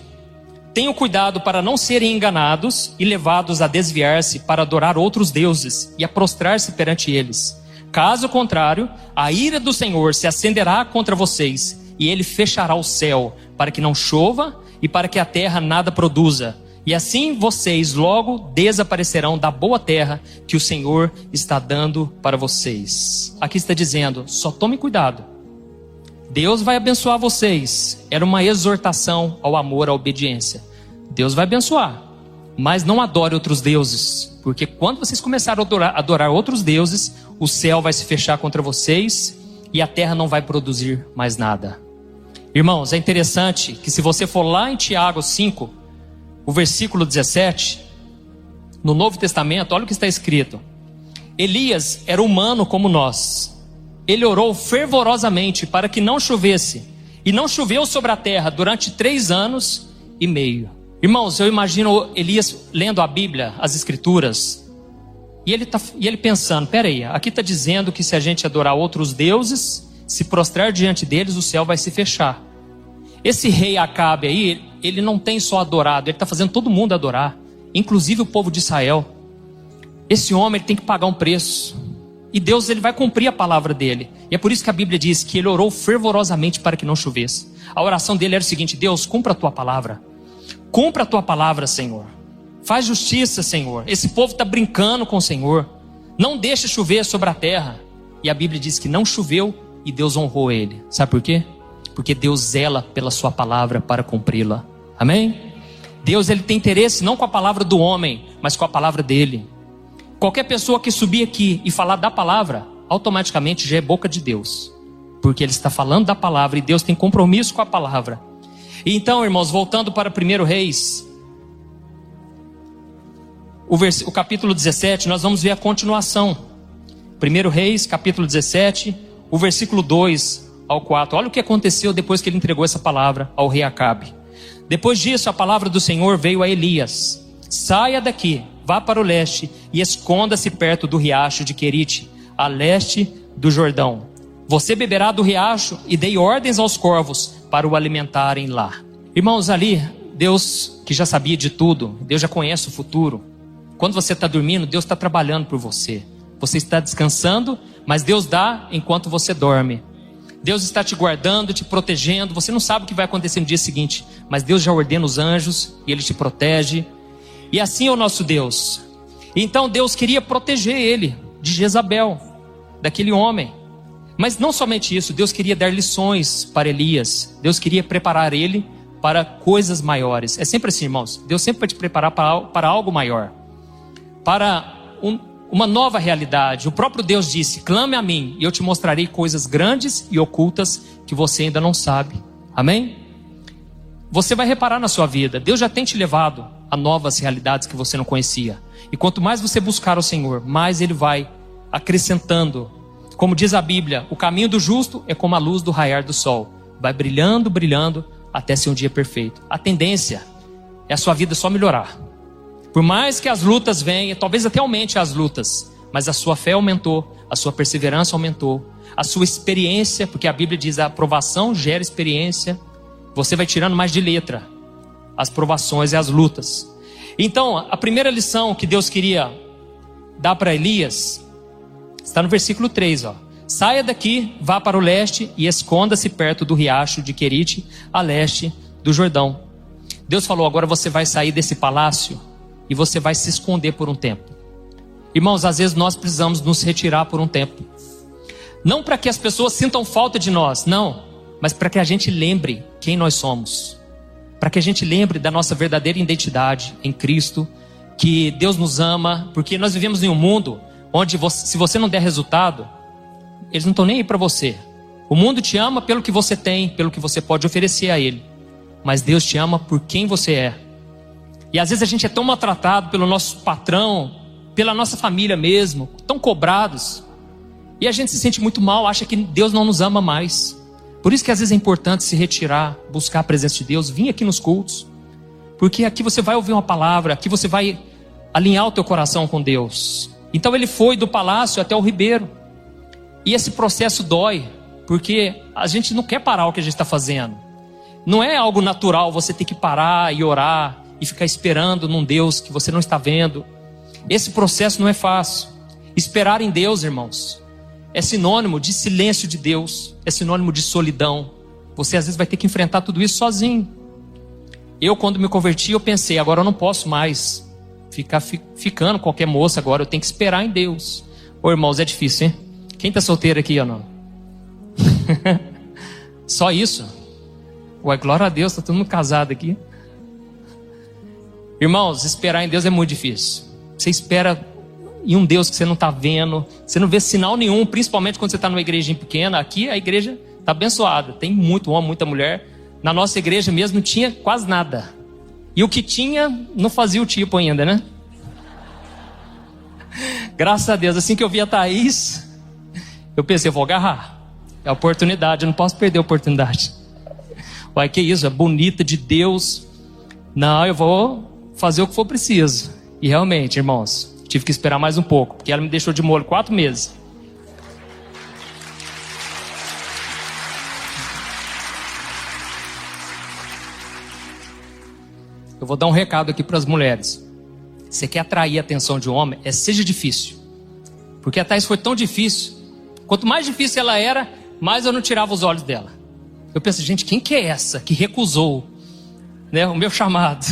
tenham cuidado para não serem enganados e levados a desviar-se para adorar outros deuses e a prostrar-se perante eles. Caso contrário, a ira do Senhor se acenderá contra vocês, e Ele fechará o céu para que não chova e para que a terra nada produza. E assim vocês logo desaparecerão da boa terra que o Senhor está dando para vocês. Aqui está dizendo: só tome cuidado. Deus vai abençoar vocês. Era uma exortação ao amor, à obediência. Deus vai abençoar, mas não adore outros deuses, porque quando vocês começarem a adorar outros deuses, o céu vai se fechar contra vocês e a terra não vai produzir mais nada. Irmãos, é interessante que se você for lá em Tiago 5, o versículo 17, no Novo Testamento, olha o que está escrito: Elias era humano como nós. Ele orou fervorosamente para que não chovesse, e não choveu sobre a terra durante 3 anos e meio. Irmãos, eu imagino Elias lendo a Bíblia, as Escrituras, e ele pensando: peraí, aqui está dizendo que se a gente adorar outros deuses, se prostrar diante deles, o céu vai se fechar. Esse rei Acabe aí, ele não tem só adorado, ele está fazendo todo mundo adorar, inclusive o povo de Israel. Esse homem, ele tem que pagar um preço. E Deus, ele vai cumprir a palavra dele. E é por isso que a Bíblia diz que ele orou fervorosamente para que não chovesse. A oração dele era o seguinte: Deus, cumpra a tua palavra. Cumpra a tua palavra, Senhor. Faz justiça, Senhor. Esse povo está brincando com o Senhor. Não deixa chover sobre a terra. E a Bíblia diz que não choveu e Deus honrou ele. Sabe por quê? Porque Deus zela pela sua palavra para cumpri-la. Amém? Deus, ele tem interesse não com a palavra do homem, mas com a palavra dele. Qualquer pessoa que subir aqui e falar da palavra, automaticamente já é boca de Deus, porque ele está falando da palavra e Deus tem compromisso com a palavra. Então, irmãos, voltando para 1 Reis, o capítulo 17, nós vamos ver a continuação. 1 Reis, capítulo 17, o versículo 2 ao 4. Olha o que aconteceu depois que ele entregou essa palavra ao rei Acabe. Depois disso, a palavra do Senhor veio a Elias: saia daqui, vá para o leste e esconda-se perto do riacho de Querite, a leste do Jordão. Você beberá do riacho e dei ordens aos corvos para o alimentarem lá. Irmãos, ali, Deus que já sabia de tudo, Deus já conhece o futuro. Quando você está dormindo, Deus está trabalhando por você. Você está descansando, mas Deus dá enquanto você dorme. Deus está te guardando, te protegendo. Você não sabe o que vai acontecer no dia seguinte, mas Deus já ordena os anjos e Ele te protege. E assim é o nosso Deus. Então Deus queria proteger ele de Jezabel, daquele homem. Mas não somente isso, Deus queria dar lições para Elias. Deus queria preparar ele para coisas maiores. É sempre assim, irmãos. Deus sempre vai te preparar para algo maior, para uma nova realidade. O próprio Deus disse: clame a mim e eu te mostrarei coisas grandes e ocultas que você ainda não sabe. Amém? Você vai reparar na sua vida, Deus já tem te levado a novas realidades que você não conhecia. E quanto mais você buscar o Senhor, mais Ele vai acrescentando. Como diz a Bíblia, o caminho do justo é como a luz do raiar do sol. Vai brilhando, brilhando, até ser um dia perfeito. A tendência é a sua vida só melhorar. Por mais que as lutas venham, talvez até aumente as lutas, mas a sua fé aumentou, a sua perseverança aumentou, a sua experiência, porque a Bíblia diz: a aprovação gera experiência. Você vai tirando mais de letra as provações e as lutas. Então, a primeira lição que Deus queria dar para Elias está no versículo 3, ó. Saia daqui, vá para o leste e esconda-se perto do riacho de Querite, a leste do Jordão. Deus falou: agora você vai sair desse palácio e você vai se esconder por um tempo. Irmãos, às vezes nós precisamos nos retirar por um tempo. Não para que as pessoas sintam falta de nós, não, mas para que a gente lembre quem nós somos. Para que a gente lembre da nossa verdadeira identidade em Cristo, que Deus nos ama, porque nós vivemos em um mundo onde se você não der resultado, eles não estão nem aí para você. O mundo te ama pelo que você tem, pelo que você pode oferecer a ele. Mas Deus te ama por quem você é. E às vezes a gente é tão maltratado pelo nosso patrão, pela nossa família mesmo, tão cobrados. E a gente se sente muito mal, acha que Deus não nos ama mais. Por isso que às vezes é importante se retirar, buscar a presença de Deus, vir aqui nos cultos. Porque aqui você vai ouvir uma palavra, aqui você vai alinhar o teu coração com Deus. Então ele foi do palácio até o ribeiro. E esse processo dói, porque a gente não quer parar o que a gente está fazendo. Não é algo natural você ter que parar e orar e ficar esperando num Deus que você não está vendo. Esse processo não é fácil. Esperar em Deus, irmãos, é sinônimo de silêncio de Deus, é sinônimo de solidão. Você às vezes vai ter que enfrentar tudo isso sozinho. Eu, quando me converti, eu pensei: agora eu não posso mais ficar ficando com qualquer moça, agora eu tenho que esperar em Deus. Ô irmãos, é difícil, hein? Quem está solteiro aqui ou não? Só isso? Ué, glória a Deus, está todo mundo casado aqui. Irmãos, esperar em Deus é muito difícil. Você espera em um Deus que você não está vendo, você não vê sinal nenhum, principalmente quando você está numa igrejinha pequena. Aqui a igreja está abençoada, tem muito homem, muita mulher. Na nossa igreja mesmo não tinha quase nada. E o que tinha, não fazia o tipo ainda, né? Graças a Deus, assim que eu vi a Thaís, eu pensei: eu vou agarrar. É a oportunidade, eu não posso perder a oportunidade. Uai, que isso, é bonita de Deus. Não, eu vou fazer o que for preciso. E realmente, irmãos, tive que esperar mais um pouco, porque ela me deixou de molho 4 meses. Eu vou dar um recado aqui para as mulheres. Você quer atrair a atenção de um homem, seja difícil. Porque a Thaís foi tão difícil. Quanto mais difícil ela era, mais eu não tirava os olhos dela. Eu pensei: gente, quem que é essa que recusou, né, o meu chamado?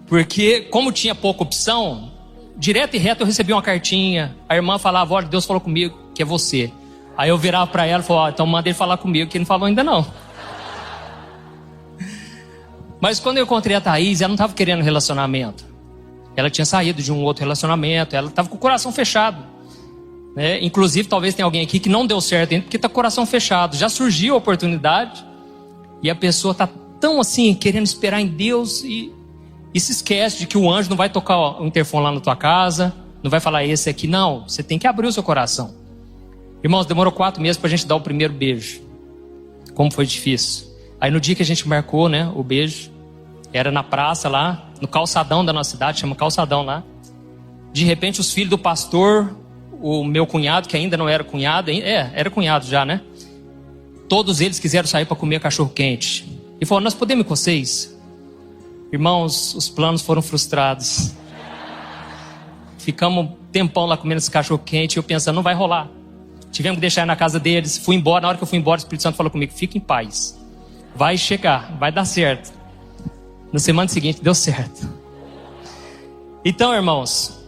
Porque como tinha pouca opção, direto e reto eu recebi uma cartinha. A irmã falava: olha, Deus falou comigo que é você. Aí eu virava para ela e falava: então manda ele falar comigo, que ele não falou ainda não. Mas quando eu encontrei a Thaís, ela não estava querendo relacionamento. Ela tinha saído de um outro relacionamento, ela estava com o coração fechado. Né? Inclusive, talvez tenha alguém aqui que não deu certo ainda, porque está com o coração fechado. Já surgiu a oportunidade e a pessoa está tão assim, querendo esperar em Deus e se esquece de que o anjo não vai tocar o interfone lá na tua casa, não vai falar esse aqui. Não, você tem que abrir o seu coração. Irmãos, demorou 4 meses para a gente dar o primeiro beijo. Como foi difícil. Aí no dia que a gente marcou, né, o beijo, era na praça lá, no calçadão da nossa cidade, chama calçadão lá. De repente os filhos do pastor, o meu cunhado, que ainda não era cunhado, era cunhado já, né? Todos eles quiseram sair para comer cachorro quente. E falou, nós podemos ir com vocês? Irmãos, os planos foram frustrados. Ficamos um tempão lá comendo esse cachorro quente e eu pensando, não vai rolar. Tivemos que deixar na casa deles, fui embora. Na hora que eu fui embora, o Espírito Santo falou comigo, fica em paz. Vai chegar, vai dar certo. Na semana seguinte deu certo. Então, irmãos,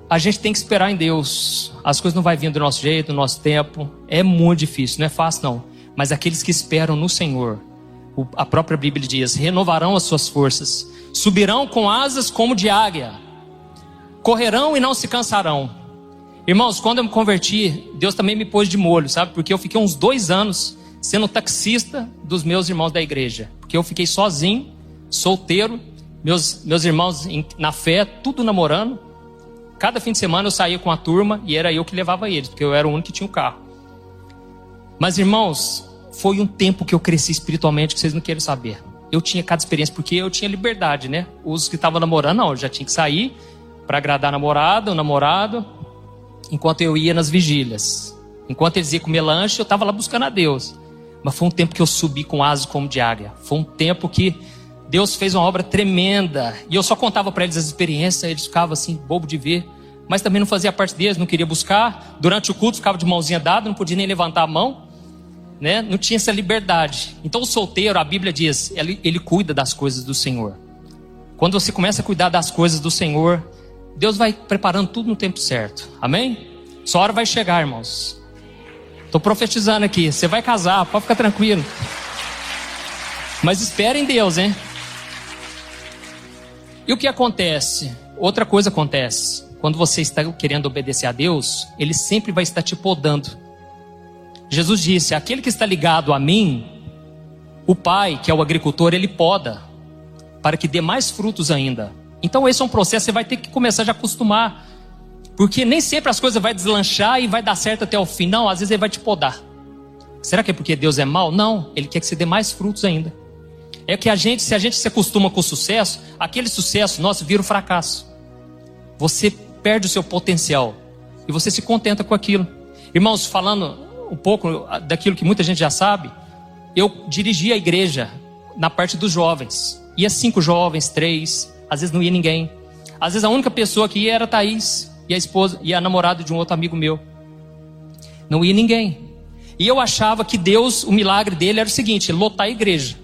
a gente tem que esperar em Deus. As coisas não vão vir do nosso jeito, do nosso tempo. É muito difícil, não é fácil não. Mas aqueles que esperam no Senhor, a própria Bíblia diz, renovarão as suas forças. Subirão com asas como de águia. Correrão e não se cansarão. Irmãos, quando eu me converti, Deus também me pôs de molho, sabe? Porque eu fiquei uns 2 anos sendo taxista dos meus irmãos da igreja. Porque eu fiquei sozinho, solteiro, meus irmãos na fé, tudo namorando. Cada fim de semana eu saía com a turma e era eu que levava eles, porque eu era o único que tinha um carro. Mas, irmãos, foi um tempo que eu cresci espiritualmente que vocês não querem saber. Eu tinha cada experiência, porque eu tinha liberdade, né? Os que estavam namorando, não, eu já tinha que sair para agradar a namorada, o namorado, enquanto eu ia nas vigílias. Enquanto eles iam comer lanche, eu estava lá buscando a Deus. Mas foi um tempo que eu subi com asas como de águia. Foi um tempo que Deus fez uma obra tremenda. E eu só contava para eles as experiências, eles ficavam assim, bobo de ver. Mas também não fazia parte deles, não queria buscar. Durante o culto ficava de mãozinha dada, não podia nem levantar a mão. Né? Não tinha essa liberdade. Então o solteiro, a Bíblia diz, ele cuida das coisas do Senhor. Quando você começa a cuidar das coisas do Senhor, Deus vai preparando tudo no tempo certo. Amém? Sua hora vai chegar, irmãos. Estou profetizando aqui. Você vai casar, pode ficar tranquilo. Mas espere em Deus, hein? E o que acontece? Outra coisa acontece. Quando você está querendo obedecer a Deus, Ele sempre vai estar te podando. Jesus disse, aquele que está ligado a mim, o Pai, que é o agricultor, Ele poda, para que dê mais frutos ainda. Então esse é um processo, você vai ter que começar a acostumar. Porque nem sempre as coisas vão deslanchar e vai dar certo até o fim. Não, às vezes Ele vai te podar. Será que é porque Deus é mau? Não, Ele quer que você dê mais frutos ainda. É que se a gente se acostuma com o sucesso, aquele sucesso nosso vira um fracasso. Você perde o seu potencial e você se contenta com aquilo. Irmãos, falando um pouco daquilo que muita gente já sabe, eu dirigi a igreja na parte dos jovens. Ia 5 jovens, 3, às vezes não ia ninguém. Às vezes a única pessoa que ia era a Thaís e a esposa e a namorada de um outro amigo meu. Não ia ninguém. E eu achava que Deus, o milagre dele era o seguinte, lotar a igreja.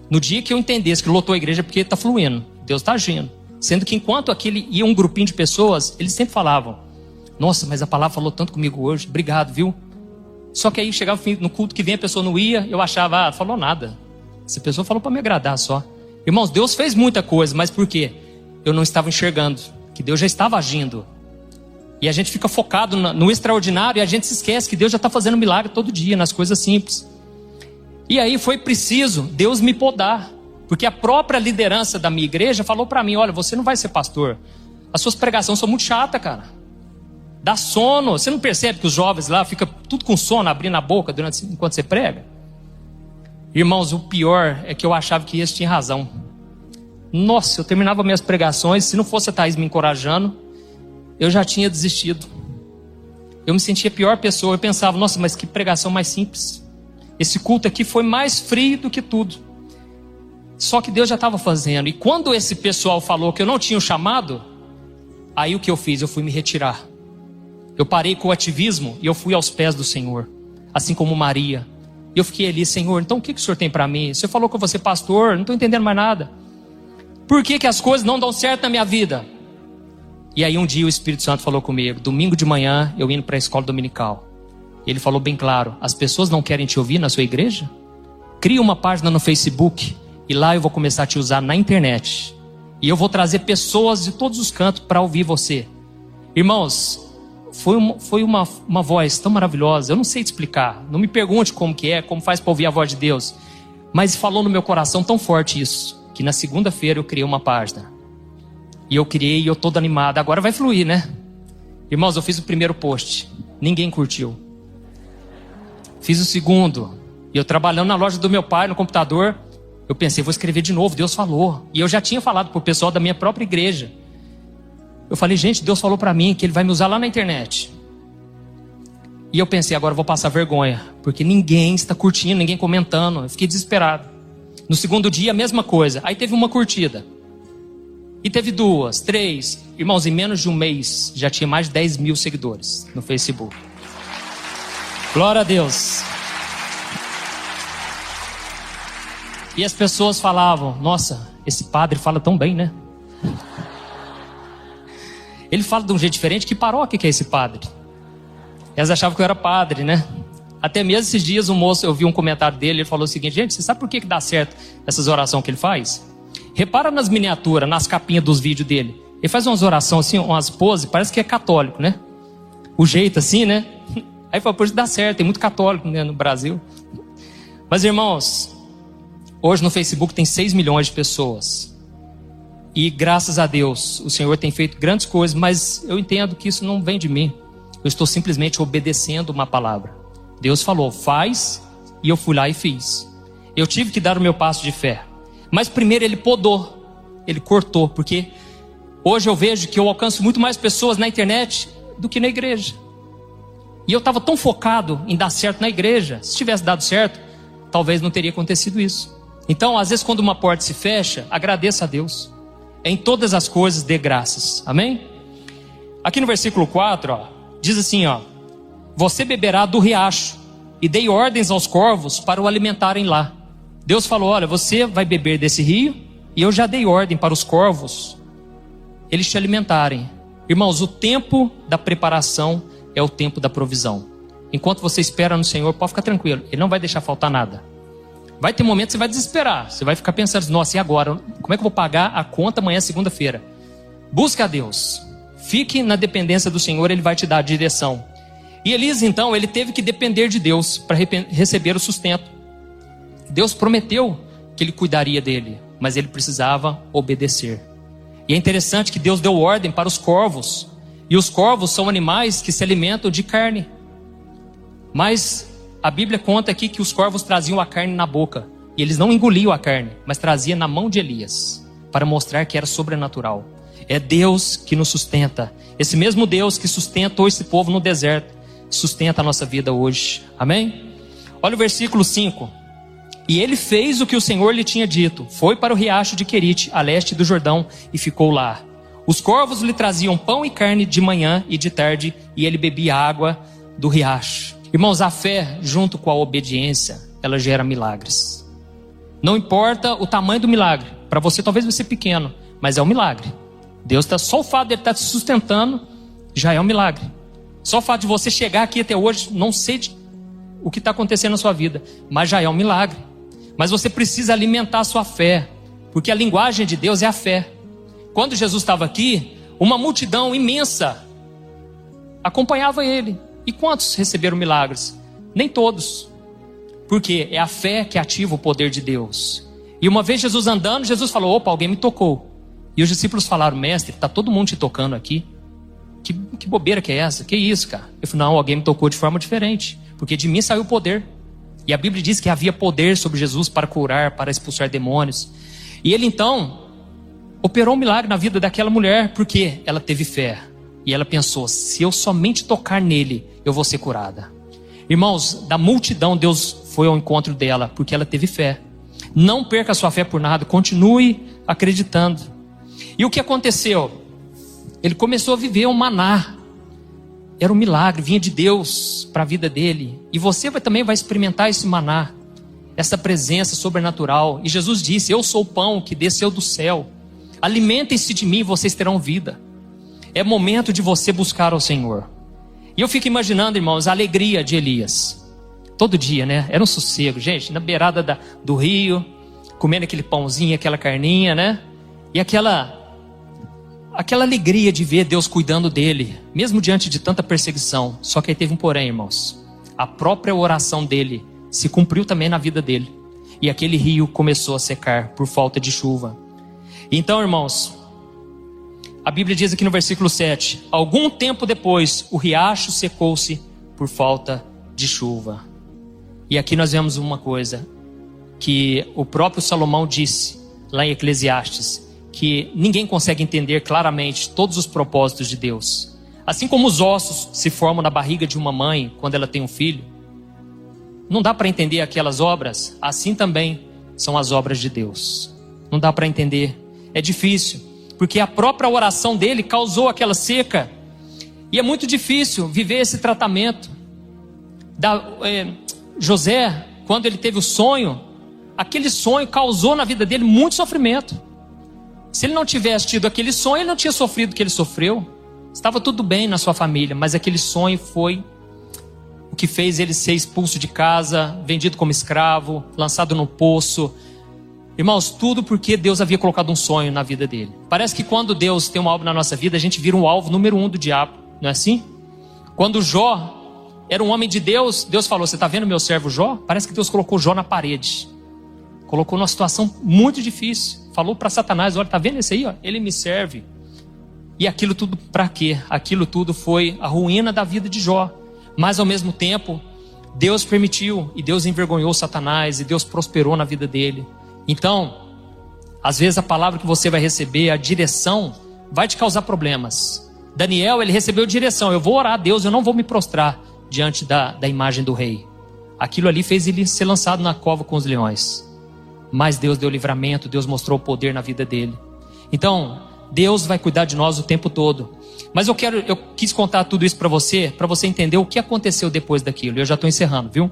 No dia que eu entendesse que lotou a igreja é porque está fluindo, Deus está agindo. Sendo que enquanto aquele ia um grupinho de pessoas, eles sempre falavam, nossa, mas a palavra falou tanto comigo hoje, obrigado, viu? Só que aí chegava no culto que vem, a pessoa não ia, eu achava, falou nada. Essa pessoa falou para me agradar só. Irmãos, Deus fez muita coisa, mas por quê? Eu não estava enxergando, que Deus já estava agindo. E a gente fica focado no extraordinário e a gente se esquece que Deus já está fazendo milagre todo dia, nas coisas simples. E aí foi preciso Deus me podar. Porque a própria liderança da minha igreja falou para mim, olha, você não vai ser pastor. As suas pregações são muito chatas, cara. Dá sono. Você não percebe que os jovens lá ficam tudo com sono, abrindo a boca enquanto você prega? Irmãos, o pior é que eu achava que eles tinham razão. Nossa, eu terminava minhas pregações, se não fosse a Thaís me encorajando, eu já tinha desistido. Eu me sentia a pior pessoa. Eu pensava, nossa, mas que pregação mais simples. Esse culto aqui foi mais frio do que tudo. Só que Deus já estava fazendo. E quando esse pessoal falou que eu não tinha o chamado, aí o que eu fiz? Eu fui me retirar. Eu parei com o ativismo e eu fui aos pés do Senhor. Assim como Maria. E eu fiquei ali, Senhor, então o que o Senhor tem para mim? Você falou que eu vou ser pastor, não estou entendendo mais nada. Por que as coisas não dão certo na minha vida? E aí um dia o Espírito Santo falou comigo. Domingo de manhã, eu indo para a escola dominical. Ele falou bem claro, as pessoas não querem te ouvir na sua igreja? Cria uma página no Facebook E lá eu vou começar a te usar na internet. E eu vou trazer pessoas de todos os cantos para ouvir você. Irmãos, foi uma voz tão maravilhosa. Eu não sei te explicar. Não me pergunte como que é, como faz para ouvir a voz de Deus. Mas falou no meu coração tão forte isso, que na segunda-feira eu criei uma página. E eu criei e eu todo animado. Agora vai fluir, né? Irmãos, eu fiz o primeiro post. Ninguém curtiu. Fiz o segundo. E eu trabalhando na loja do meu pai, no computador, eu pensei, vou escrever de novo, Deus falou. E eu já tinha falado para o pessoal da minha própria igreja. Eu falei, gente, Deus falou para mim que Ele vai me usar lá na internet. E eu pensei, agora eu vou passar vergonha, porque ninguém está curtindo, ninguém comentando. Eu fiquei desesperado. No segundo dia, a mesma coisa. Aí teve uma curtida. E teve 2, 3. Irmãos, em menos de um mês, já tinha mais de 10 mil seguidores no Facebook. Glória a Deus. E as pessoas falavam, nossa, esse padre fala tão bem, né? Ele fala de um jeito diferente, que paróquia que é esse padre? Elas achavam que eu era padre, né? Até mesmo esses dias um moço, eu vi um comentário dele, ele falou o seguinte, gente, você sabe por que dá certo essas orações que ele faz? Repara nas miniaturas, nas capinhas dos vídeos dele. Ele faz umas orações assim, umas poses, parece que é católico, né? O jeito assim, né? Aí falou, por isso dá certo, tem muito católico, né, no Brasil. Mas irmãos, hoje no Facebook tem 6 milhões de pessoas. E graças a Deus, o Senhor tem feito grandes coisas, mas eu entendo que isso não vem de mim. Eu estou simplesmente obedecendo uma palavra. Deus falou, faz, e eu fui lá e fiz. Eu tive que dar o meu passo de fé. Mas primeiro Ele podou, Ele cortou, porque hoje eu vejo que eu alcanço muito mais pessoas na internet do que na igreja. E eu estava tão focado em dar certo na igreja. Se tivesse dado certo, talvez não teria acontecido isso. Então, às vezes quando uma porta se fecha, agradeça a Deus. Em todas as coisas dê graças. Amém? Aqui no versículo 4, diz assim, você beberá do riacho, e dei ordens aos corvos para o alimentarem lá. Deus falou, olha, você vai beber desse rio, e eu já dei ordem para os corvos, eles te alimentarem. Irmãos, o tempo da preparação é o tempo da provisão. Enquanto você espera no Senhor, pode ficar tranquilo, Ele não vai deixar faltar nada. Vai ter momentos que você vai desesperar. Você vai ficar pensando, nossa, e agora? Como é que eu vou pagar a conta amanhã, segunda-feira? Busca a Deus. Fique na dependência do Senhor, Ele vai te dar a direção. E Elias, então, ele teve que depender de Deus para receber o sustento. Deus prometeu que Ele cuidaria dele, mas ele precisava obedecer. E é interessante que Deus deu ordem para os corvos. E os corvos são animais que se alimentam de carne. Mas a Bíblia conta aqui que os corvos traziam a carne na boca. E eles não engoliam a carne, mas traziam na mão de Elias, para mostrar que era sobrenatural. É Deus que nos sustenta. Esse mesmo Deus que sustentou esse povo no deserto, sustenta a nossa vida hoje. Amém? Olha o versículo 5. E ele fez o que o Senhor lhe tinha dito. Foi para o riacho de Querite, a leste do Jordão, e ficou lá. Os corvos lhe traziam pão e carne de manhã e de tarde, e ele bebia água do riacho. Irmãos, a fé junto com a obediência, ela gera milagres. Não importa o tamanho do milagre. Para você talvez vai ser pequeno, mas é um milagre. Deus está, só o fato de Ele estar te sustentando, já é um milagre. Só o fato de você chegar aqui até hoje, não sei o que está acontecendo na sua vida, mas já é um milagre. Mas você precisa alimentar a sua fé, porque a linguagem de Deus é a fé. Quando Jesus estava aqui, uma multidão imensa acompanhava Ele. E quantos receberam milagres? Nem todos. Porque é a fé que ativa o poder de Deus. E uma vez Jesus andando, Jesus falou, opa, alguém me tocou. E os discípulos falaram, mestre, está todo mundo te tocando aqui? Que bobeira que é essa? Que isso, cara? Eu falei, não, alguém me tocou de forma diferente. Porque de mim saiu o poder. E a Bíblia diz que havia poder sobre Jesus para curar, para expulsar demônios. E ele então operou um milagre na vida daquela mulher, porque ela teve fé. E ela pensou, se eu somente tocar nele, eu vou ser curada. Irmãos, da multidão Deus foi ao encontro dela, porque ela teve fé. Não perca a sua fé por nada, continue acreditando. E o que aconteceu? Ele começou a viver um maná. Era um milagre, vinha de Deus para a vida dele. E você também vai experimentar esse maná, essa presença sobrenatural. E Jesus disse, eu sou o pão que desceu do céu. Alimentem-se de mim e vocês terão vida. É momento de você buscar ao Senhor. E eu fico imaginando, irmãos, a alegria de Elias. Todo dia, né? Era um sossego, gente, na beirada do rio, comendo aquele pãozinho, aquela carninha, né? E aquela alegria de ver Deus cuidando dele, mesmo diante de tanta perseguição. Só que aí teve um porém, irmãos. A própria oração dele se cumpriu também na vida dele. E aquele rio começou a secar por falta de chuva. Então, irmãos, a Bíblia diz aqui no versículo 7: algum tempo depois, o riacho secou-se por falta de chuva. E aqui nós vemos uma coisa que o próprio Salomão disse lá em Eclesiastes, que ninguém consegue entender claramente todos os propósitos de Deus. Assim como os ossos se formam na barriga de uma mãe quando ela tem um filho, não dá para entender aquelas obras, assim também são as obras de Deus. Não dá para entender, é difícil, porque a própria oração dele causou aquela seca, e é muito difícil viver esse tratamento. José, quando ele teve o sonho, aquele sonho causou na vida dele muito sofrimento. Se ele não tivesse tido aquele sonho, ele não tinha sofrido o que ele sofreu. Estava tudo bem na sua família, mas aquele sonho foi o que fez ele ser expulso de casa, vendido como escravo, lançado no poço. Irmãos, tudo porque Deus havia colocado um sonho na vida dele. Parece que quando Deus tem um alvo na nossa vida, a gente vira um alvo número 1 do diabo, não é assim? Quando Jó era um homem de Deus, Deus falou: você está vendo meu servo Jó? Parece que Deus colocou Jó na parede, colocou numa situação muito difícil. Falou para Satanás: olha, está vendo esse aí? Ó? Ele me serve. E aquilo tudo para quê? Aquilo tudo foi a ruína da vida de Jó. Mas ao mesmo tempo, Deus permitiu, e Deus envergonhou Satanás, e Deus prosperou na vida dele. Então, às vezes a palavra que você vai receber, a direção, vai te causar problemas. Daniel, ele recebeu direção: eu vou orar a Deus, eu não vou me prostrar diante da imagem do rei. Aquilo ali fez ele ser lançado na cova com os leões. Mas Deus deu livramento, Deus mostrou o poder na vida dele. Então, Deus vai cuidar de nós o tempo todo. Mas eu quis contar tudo isso para você entender o que aconteceu depois daquilo. Eu já estou encerrando, viu?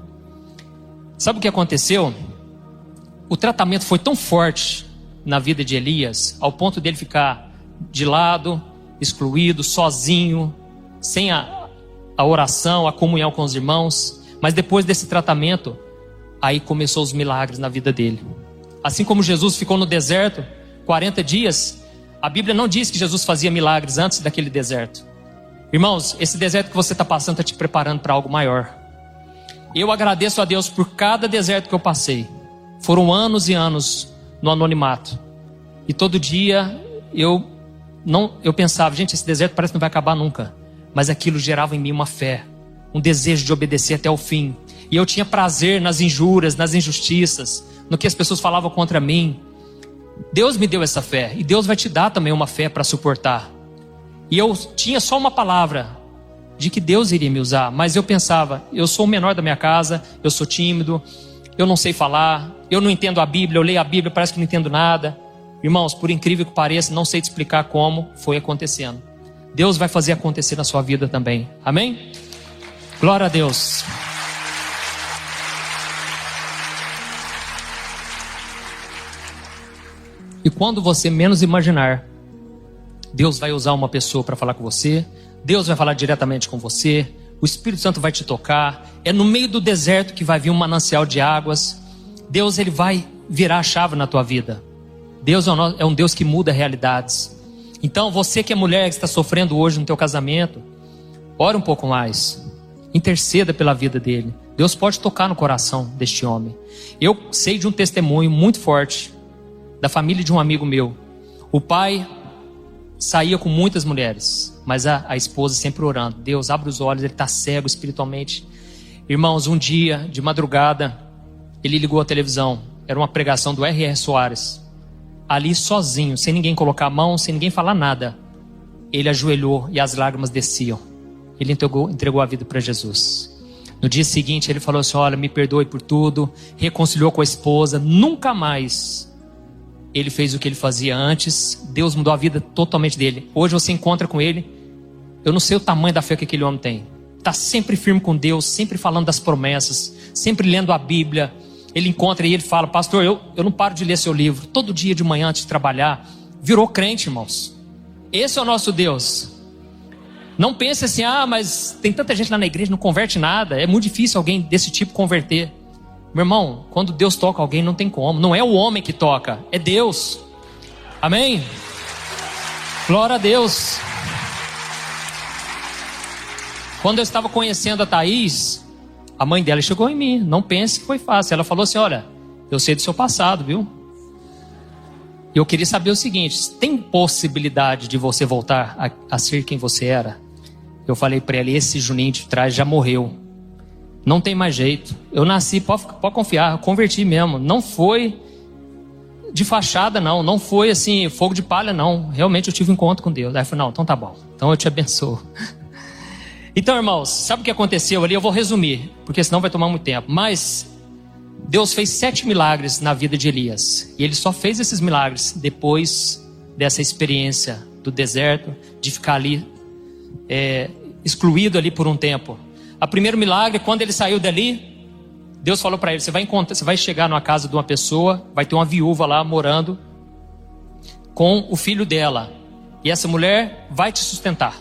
Sabe o que aconteceu? O tratamento foi tão forte na vida de Elias, ao ponto dele ficar de lado, excluído, sozinho, sem a oração, a comunhão com os irmãos. Mas depois desse tratamento, aí começou os milagres na vida dele. Assim como Jesus ficou no deserto 40 dias, a Bíblia não diz que Jesus fazia milagres antes daquele deserto. Irmãos, esse deserto que você está passando está te preparando para algo maior. Eu agradeço a Deus por cada deserto que eu passei. Foram anos e anos no anonimato. E todo dia eu pensava: gente, esse deserto parece que não vai acabar nunca. Mas aquilo gerava em mim uma fé, um desejo de obedecer até o fim. E eu tinha prazer nas injúrias, nas injustiças, no que as pessoas falavam contra mim. Deus me deu essa fé, e Deus vai te dar também uma fé para suportar. E eu tinha só uma palavra de que Deus iria me usar, mas eu pensava: eu sou o menor da minha casa, eu sou tímido, eu não sei falar, eu não entendo a Bíblia, eu leio a Bíblia, parece que não entendo nada. Irmãos, por incrível que pareça, não sei te explicar como foi acontecendo. Deus vai fazer acontecer na sua vida também, amém? Glória a Deus. E quando você menos imaginar, Deus vai usar uma pessoa para falar com você, Deus vai falar diretamente com você, o Espírito Santo vai te tocar. É no meio do deserto que vai vir um manancial de águas. Deus, ele vai virar a chave na tua vida. Deus é um Deus que muda realidades. Então, você que é mulher, que está sofrendo hoje no teu casamento, ore um pouco mais, interceda pela vida dele. Deus pode tocar no coração deste homem. Eu sei de um testemunho muito forte da família de um amigo meu. O pai saía com muitas mulheres, mas a esposa sempre orando: Deus, abre os olhos, ele está cego espiritualmente. Irmãos, um dia, de madrugada, ele ligou a televisão. Era uma pregação do R.R. Soares. Ali sozinho, sem ninguém colocar a mão, sem ninguém falar nada, ele ajoelhou e as lágrimas desciam. Ele entregou a vida para Jesus. No dia seguinte ele falou assim: olha, me perdoe por tudo. Reconciliou com a esposa. Nunca mais ele fez o que ele fazia antes. Deus mudou a vida totalmente dele. Hoje você encontra com ele, eu não sei o tamanho da fé que aquele homem tem. Está sempre firme com Deus, sempre falando das promessas, sempre lendo a Bíblia. Ele encontra e ele fala: pastor, eu não paro de ler seu livro. Todo dia de manhã antes de trabalhar. Virou crente, irmãos. Esse é o nosso Deus. Não pense assim: mas tem tanta gente lá na igreja, não converte nada. É muito difícil alguém desse tipo converter. Meu irmão, quando Deus toca alguém, não tem como. Não é o homem que toca, é Deus. Amém? Glória a Deus. Quando eu estava conhecendo a Thaís, a mãe dela chegou em mim. Não pense que foi fácil. Ela falou assim: olha, eu sei do seu passado, viu? Eu queria saber o seguinte: tem possibilidade de você voltar a ser quem você era? Eu falei para ela: esse Juninho de trás já morreu. Não tem mais jeito. Eu nasci, pode confiar, eu converti mesmo. Não foi de fachada, não. Não foi assim, fogo de palha, não. Realmente eu tive um encontro com Deus. Aí eu falei: não, então tá bom. Então eu te abençoo. Então, irmãos, sabe o que aconteceu ali? Eu vou resumir, porque senão vai tomar muito tempo. Mas Deus fez 7 milagres na vida de Elias. E ele só fez esses milagres depois dessa experiência do deserto, de ficar ali excluído ali por um tempo. O primeiro milagre, quando ele saiu dali, Deus falou para ele: você vai chegar numa casa de uma pessoa, vai ter uma viúva lá morando com o filho dela, e essa mulher vai te sustentar.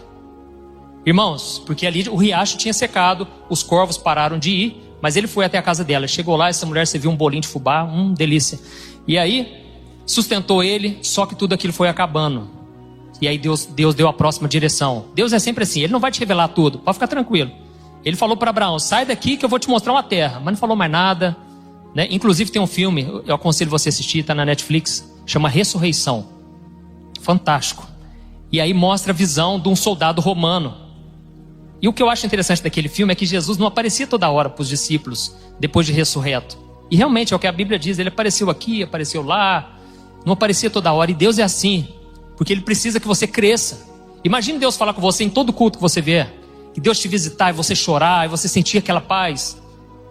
Irmãos, porque ali o riacho tinha secado, os corvos pararam de ir, mas ele foi até a casa dela. Chegou lá, essa mulher serviu um bolinho de fubá, delícia. E aí sustentou ele, só que tudo aquilo foi acabando. E aí Deus deu a próxima direção. Deus é sempre assim, ele não vai te revelar tudo, pode ficar tranquilo. Ele falou para Abraão: sai daqui que eu vou te mostrar uma terra. Mas não falou mais nada, né? Inclusive tem um filme, eu aconselho você a assistir, está na Netflix, chama Ressurreição. Fantástico. E aí mostra a visão de um soldado romano. E o que eu acho interessante daquele filme é que Jesus não aparecia toda hora para os discípulos depois de ressurreto. E realmente é o que a Bíblia diz, ele apareceu aqui, apareceu lá, não aparecia toda hora. E Deus é assim, porque ele precisa que você cresça. Imagine Deus falar com você em todo culto que você vê, que Deus te visitar e você chorar, e você sentir aquela paz.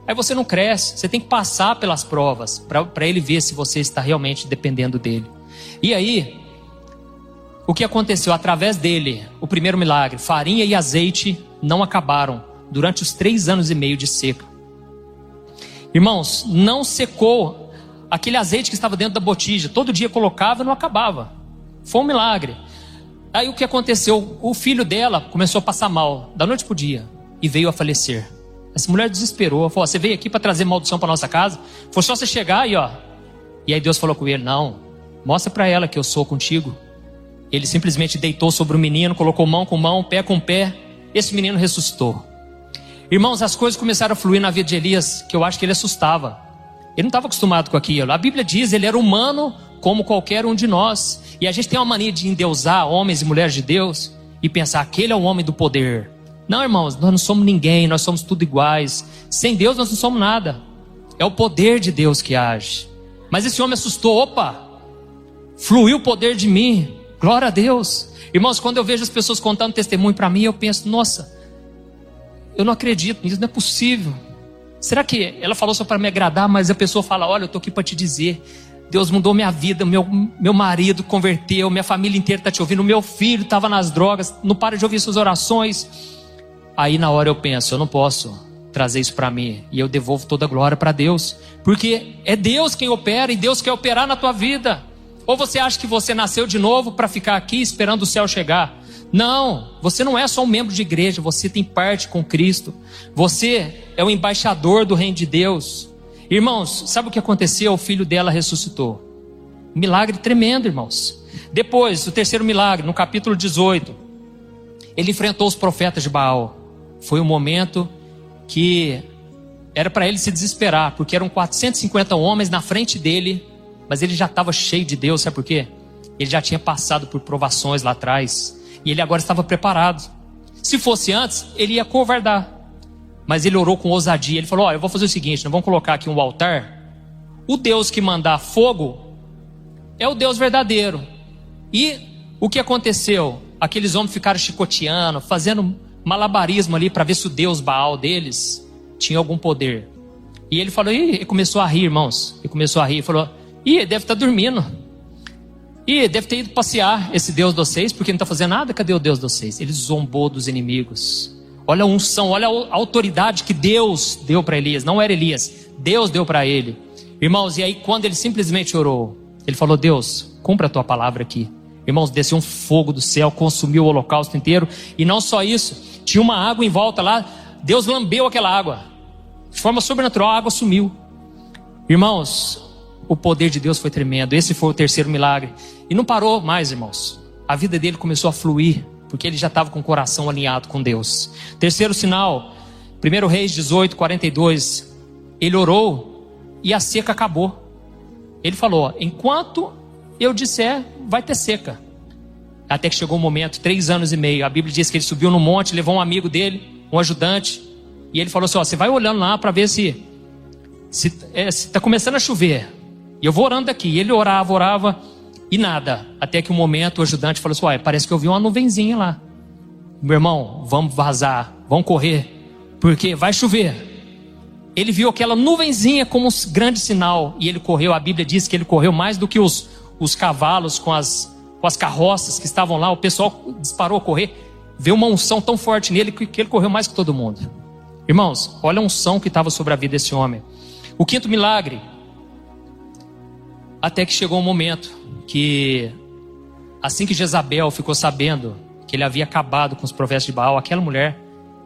Aí você não cresce, você tem que passar pelas provas, para ele ver se você está realmente dependendo dele. E aí, o que aconteceu? Através dele, o primeiro milagre, farinha e azeite não acabaram durante os 3 anos e meio de seca. Irmãos, não secou aquele azeite que estava dentro da botija, todo dia colocava e não acabava. Foi um milagre. Aí o que aconteceu? O filho dela começou a passar mal, da noite para o dia, e veio a falecer. Essa mulher desesperou, falou: você veio aqui para trazer maldição para nossa casa? Foi só você chegar aí, ó. E aí Deus falou com ele: não, mostra para ela que eu sou contigo. Ele simplesmente deitou sobre o menino, colocou mão com mão, pé com pé. Esse menino ressuscitou. Irmãos, as coisas começaram a fluir na vida de Elias, que eu acho que ele assustava. Ele não estava acostumado com aquilo. A Bíblia diz, ele era humano como qualquer um de nós. E a gente tem uma mania de endeusar homens e mulheres de Deus e pensar: aquele é o homem do poder. Não, irmãos, nós não somos ninguém, nós somos tudo iguais. Sem Deus nós não somos nada. É o poder de Deus que age. Mas esse homem assustou. Opa, fluiu o poder de mim. Glória a Deus. Irmãos, quando eu vejo as pessoas contando testemunho para mim, eu penso: nossa, eu não acredito nisso, não é possível. Será que ela falou só para me agradar? Mas a pessoa fala: olha, eu estou aqui para te dizer, Deus mudou minha vida, meu marido converteu, minha família inteira está te ouvindo, meu filho estava nas drogas, não para de ouvir suas orações. Aí na hora eu penso: eu não posso trazer isso para mim, e eu devolvo toda a glória para Deus, porque é Deus quem opera, e Deus quer operar na tua vida. Ou você acha que você nasceu de novo para ficar aqui esperando o céu chegar? Não, você não é só um membro de igreja, você tem parte com Cristo. Você é o embaixador do reino de Deus. Irmãos, sabe o que aconteceu? O filho dela ressuscitou. Um milagre tremendo, irmãos. Depois, o terceiro milagre, no capítulo 18, ele enfrentou os profetas de Baal. Foi um momento que era para ele se desesperar, porque eram 450 homens na frente dele, mas ele já estava cheio de Deus. Sabe por quê? Ele já tinha passado por provações lá atrás, e ele agora estava preparado. Se fosse antes, ele ia covardar, mas ele orou com ousadia. Ele falou: eu vou fazer o seguinte, nós vamos colocar aqui um altar. O Deus que mandar fogo é o Deus verdadeiro. E o que aconteceu? Aqueles homens ficaram chicoteando, fazendo malabarismo ali para ver se o Deus Baal deles tinha algum poder. E ele falou, ele começou a rir, irmãos. Ele começou a rir e falou: deve estar dormindo. Deve ter ido passear esse Deus de vocês, porque não está fazendo nada. Cadê o Deus de vocês? Ele zombou dos inimigos. Olha a unção, olha a autoridade que Deus deu para Elias. Não era Elias, Deus deu para ele. Irmãos, e aí quando ele simplesmente orou, ele falou: Deus, cumpra a tua palavra aqui. Irmãos, desceu um fogo do céu, consumiu o holocausto inteiro. E não só isso, tinha uma água em volta lá. Deus lambeu aquela água de forma sobrenatural, a água sumiu. Irmãos, o poder de Deus foi tremendo. Esse foi o terceiro milagre. E não parou mais, irmãos. A vida dele começou a fluir, porque ele já estava com o coração alinhado com Deus. Terceiro sinal, 1 Reis 18, 42. Ele orou e a seca acabou. Ele falou: enquanto eu disser, vai ter seca. Até que chegou um momento, 3 anos e meio. A Bíblia diz que ele subiu no monte, levou um amigo dele, um ajudante. E ele falou assim: ó, você vai olhando lá para ver se está começando a chover. E eu vou orando aqui. E ele orava e nada. Até que um momento o ajudante falou assim: olha, parece que eu vi uma nuvenzinha lá. Meu irmão, vamos vazar, vamos correr, porque vai chover. Ele viu aquela nuvenzinha como um grande sinal. E ele correu. A Bíblia diz que ele correu mais do que os cavalos com as carroças que estavam lá. O pessoal disparou a correr. Veio uma unção tão forte nele que ele correu mais que todo mundo. Irmãos, olha a unção que estava sobre a vida desse homem. O quinto milagre. Até que chegou um momento que, assim que Jezabel ficou sabendo que ele havia acabado com os profetas de Baal, aquela mulher,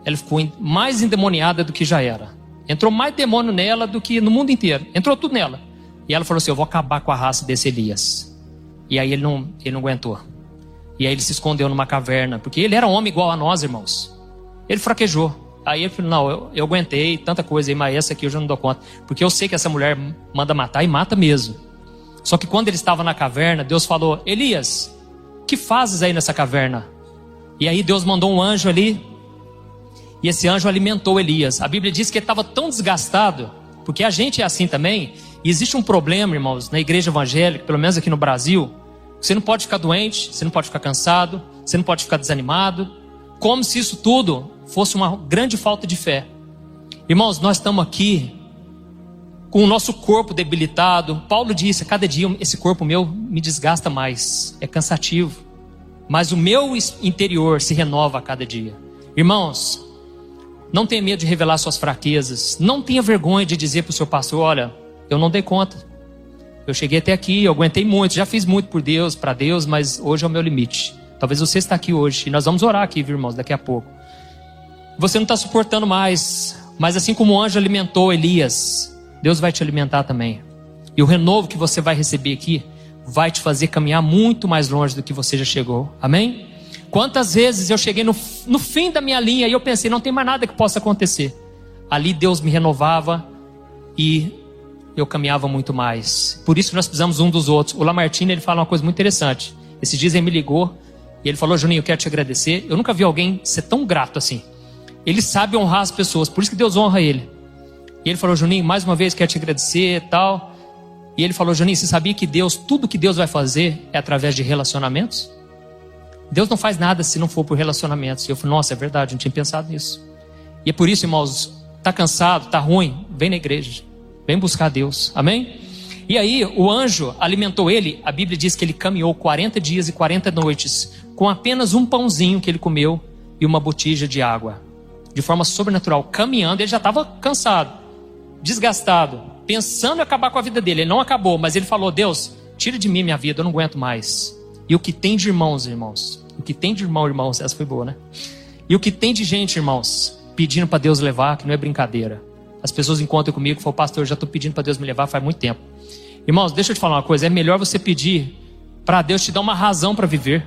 ela ficou mais endemoniada do que já era. Entrou mais demônio nela do que no mundo inteiro. Entrou tudo nela. E ela falou assim: eu vou acabar com a raça desse Elias. E aí ele não aguentou. E aí ele se escondeu numa caverna, porque ele era homem igual a nós, irmãos. Ele fraquejou. Aí ele falou: não, eu aguentei tanta coisa aí, mas essa aqui eu já não dou conta. Porque eu sei que essa mulher manda matar e mata mesmo. Só que quando ele estava na caverna, Deus falou: Elias, que fazes aí nessa caverna? E aí Deus mandou um anjo ali. E esse anjo alimentou Elias. A Bíblia diz que ele estava tão desgastado, porque a gente é assim também. E existe um problema, irmãos, na igreja evangélica, pelo menos aqui no Brasil. Você não pode ficar doente, você não pode ficar cansado, você não pode ficar desanimado. Como se isso tudo fosse uma grande falta de fé. Irmãos, nós estamos aqui com o nosso corpo debilitado. Paulo disse: a cada dia esse corpo meu me desgasta mais. É cansativo. Mas o meu interior se renova a cada dia. Irmãos, não tenha medo de revelar suas fraquezas. Não tenha vergonha de dizer para o seu pastor: olha, eu não dei conta. Eu cheguei até aqui, eu aguentei muito, já fiz muito por Deus, para Deus, mas hoje é o meu limite. Talvez você está aqui hoje, e nós vamos orar aqui, viu, irmãos, daqui a pouco. Você não está suportando mais, mas assim como o anjo alimentou Elias, Deus vai te alimentar também. E o renovo que você vai receber aqui vai te fazer caminhar muito mais longe do que você já chegou. Amém? Quantas vezes eu cheguei no fim da minha linha e eu pensei: não tem mais nada que possa acontecer. Ali Deus me renovava e eu caminhava muito mais. Por isso que nós precisamos um dos outros. O Lamartine, ele fala uma coisa muito interessante. Esses dias ele me ligou e ele falou: Juninho, eu quero te agradecer. Eu nunca vi alguém ser tão grato assim. Ele sabe honrar as pessoas, por isso que Deus honra ele. E ele falou: Juninho, mais uma vez quero te agradecer e tal. E ele falou: Juninho, você sabia que Deus, tudo que Deus vai fazer é através de relacionamentos? Deus não faz nada se não for por relacionamentos. E eu falei: nossa, é verdade, eu não tinha pensado nisso. E é por isso, irmãos, está cansado, está ruim, vem na igreja, vem buscar Deus, amém? E aí o anjo alimentou ele. A Bíblia diz que ele caminhou 40 dias e 40 noites com apenas um pãozinho que ele comeu e uma botija de água, de forma sobrenatural, caminhando. Ele já estava cansado, desgastado, pensando em acabar com a vida dele. Ele não acabou, mas ele falou: Deus, tira de mim minha vida, eu não aguento mais. E o que tem de irmãos, o que tem de irmãos, essa foi boa, né? E o que tem de gente, irmãos, pedindo para Deus levar, que não é brincadeira. As pessoas encontram comigo e falam: pastor, eu já estou pedindo para Deus me levar faz muito tempo. Irmãos, deixa eu te falar uma coisa: é melhor você pedir para Deus te dar uma razão para viver.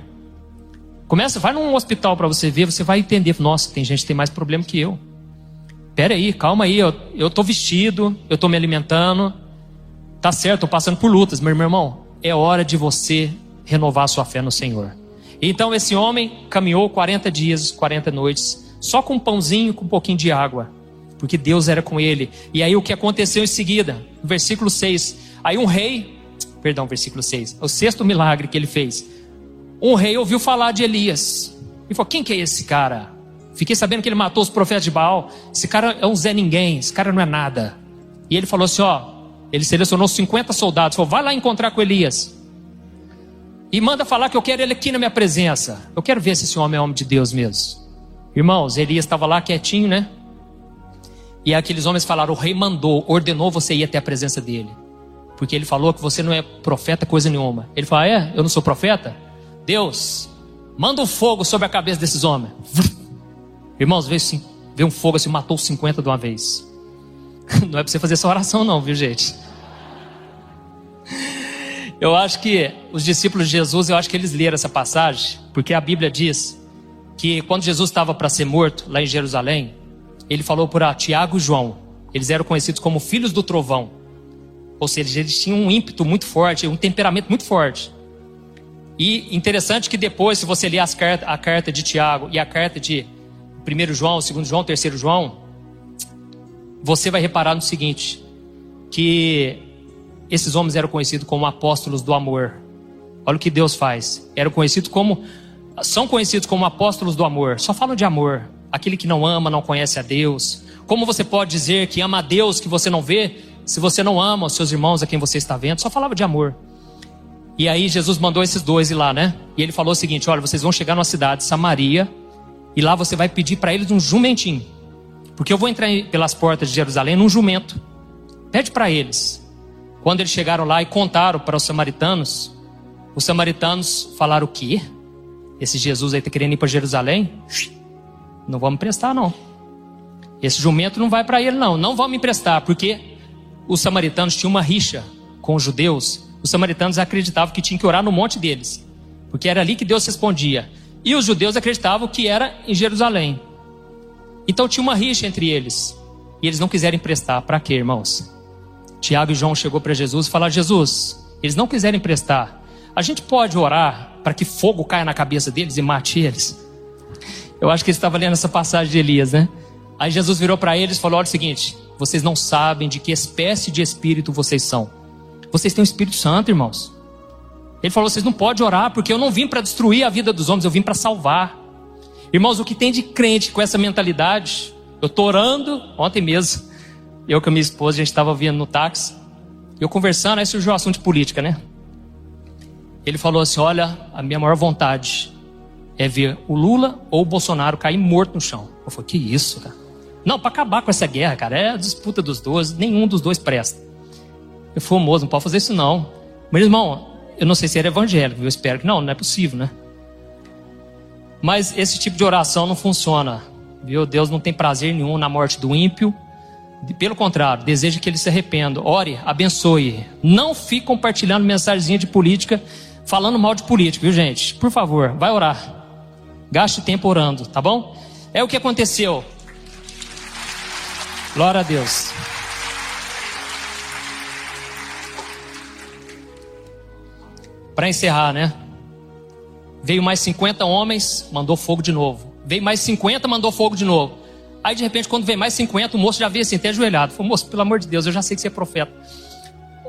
Vai num hospital para você ver, você vai entender: nossa, tem gente que tem mais problema que eu. Pera aí, calma aí, eu estou vestido, eu estou me alimentando, tá certo, estou passando por lutas, meu irmão, é hora de você renovar a sua fé no Senhor. Então esse homem caminhou 40 dias, 40 noites, só com um pãozinho, com um pouquinho de água, porque Deus era com ele. E aí o que aconteceu em seguida? Versículo 6, aí versículo 6, o sexto milagre que ele fez. Um rei ouviu falar de Elias e falou: quem que é esse cara? Fiquei sabendo que ele matou os profetas de Baal. Esse cara é um Zé Ninguém, esse cara não é nada. E ele falou assim: ele selecionou 50 soldados, falou: vai lá encontrar com Elias e manda falar que eu quero ele aqui na minha presença. Eu quero ver se esse homem é homem de Deus mesmo. Irmãos, Elias estava lá quietinho, né? E aqueles homens falaram: o rei ordenou você ir até a presença dele, porque ele falou que você não é profeta coisa nenhuma. Ele falou: eu não sou profeta? Deus, manda um fogo sobre a cabeça desses homens. Irmãos, veio um fogo assim, matou 50 de uma vez. Não é para você fazer essa oração não, viu, gente? Eu acho que os discípulos de Jesus, eu acho que eles leram essa passagem, porque a Bíblia diz que quando Jesus estava para ser morto lá em Jerusalém, ele falou para Tiago e João. Eles eram conhecidos como filhos do trovão. Ou seja, eles tinham um ímpeto muito forte, um temperamento muito forte. E interessante que depois, se você ler a carta de Tiago e a carta de 1 João, 2 João, 3 João, você vai reparar no seguinte, que esses homens eram conhecidos como apóstolos do amor. Olha o que Deus faz. São conhecidos como apóstolos do amor. Só falam de amor. Aquele que não ama, não conhece a Deus. Como você pode dizer que ama a Deus que você não vê, se você não ama os seus irmãos a quem você está vendo? Só falava de amor. E aí Jesus mandou esses dois ir lá, né? E ele falou o seguinte, olha, vocês vão chegar numa cidade, Samaria, e lá você vai pedir para eles um jumentinho. Porque eu vou entrar pelas portas de Jerusalém num jumento. Pede para eles. Quando eles chegaram lá e contaram para os samaritanos falaram o quê? Esse Jesus aí está querendo ir para Jerusalém? Não vamos emprestar, não. Esse jumento não vai para ele, não. Não vamos emprestar, porque os samaritanos tinham uma rixa com os judeus. Os samaritanos acreditavam que tinham que orar no monte deles, porque era ali que Deus respondia. E os judeus acreditavam que era em Jerusalém. Então tinha uma rixa entre eles. E eles não quiseram emprestar. Para quê, irmãos? Tiago e João chegou para Jesus e falaram, Jesus, eles não quiserem emprestar. A gente pode orar para que fogo caia na cabeça deles e mate eles? Eu acho que eles estavam lendo essa passagem de Elias, né? Aí Jesus virou para eles e falou, olha o seguinte, vocês não sabem de que espécie de espírito vocês são. Vocês têm o Espírito Santo, irmãos. Ele falou, vocês não podem orar, porque eu não vim para destruir a vida dos homens, eu vim para salvar. Irmãos, o que tem de crente com essa mentalidade? Eu estou orando, ontem mesmo, eu com a minha esposa, a gente estava vindo no táxi, eu conversando, aí surgiu o assunto de política, né? Ele falou assim, olha, a minha maior vontade é ver o Lula ou o Bolsonaro cair morto no chão. Eu falei, que isso, cara? Não, para acabar com essa guerra, cara, é a disputa dos dois, nenhum dos dois presta. Eu falei, moço, não pode fazer isso não. Mas, irmão, eu não sei se era evangélico, eu espero que não é possível, né? Mas esse tipo de oração não funciona, viu? Deus não tem prazer nenhum na morte do ímpio. Pelo contrário, deseja que ele se arrependa. Ore, abençoe. Não fique compartilhando mensagenzinha de política, falando mal de político, viu, gente? Por favor, vai orar. Gaste tempo orando, tá bom? É o que aconteceu. Glória a Deus. Para encerrar, né? Veio mais 50 homens, mandou fogo de novo. Veio mais 50, mandou fogo de novo. Aí de repente, quando veio mais 50, o moço já veio assim, até ajoelhado. Falou, moço, pelo amor de Deus, eu já sei que você é profeta.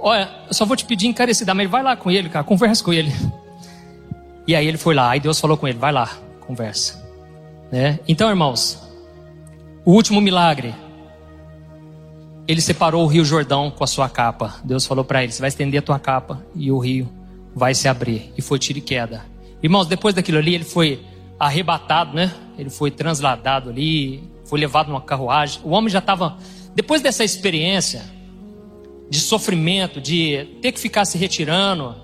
Olha, eu só vou te pedir encarecidamente, vai lá com ele, cara, conversa com ele. E aí ele foi lá, aí Deus falou com ele, vai lá, conversa. Né? Então, irmãos, o último milagre, ele separou o rio Jordão com a sua capa. Deus falou para ele, você vai estender a tua capa e o rio vai se abrir. E foi tiro e queda. Irmãos, depois daquilo ali, ele foi arrebatado, né? Ele foi transladado ali, foi levado numa carruagem. O homem já estava, depois dessa experiência de sofrimento, de ter que ficar se retirando,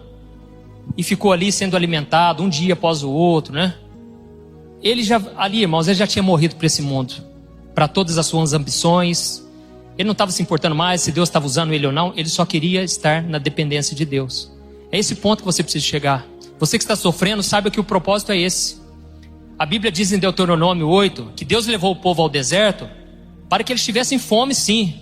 e ficou ali sendo alimentado um dia após o outro, né? Ele já, ali, irmãos, ele já tinha morrido para esse mundo, para todas as suas ambições. Ele não estava se importando mais se Deus estava usando ele ou não. Ele só queria estar na dependência de Deus. É esse ponto que você precisa chegar. Você que está sofrendo, saiba que o propósito é esse. A Bíblia diz em Deuteronômio 8 que Deus levou o povo ao deserto para que eles tivessem fome, sim,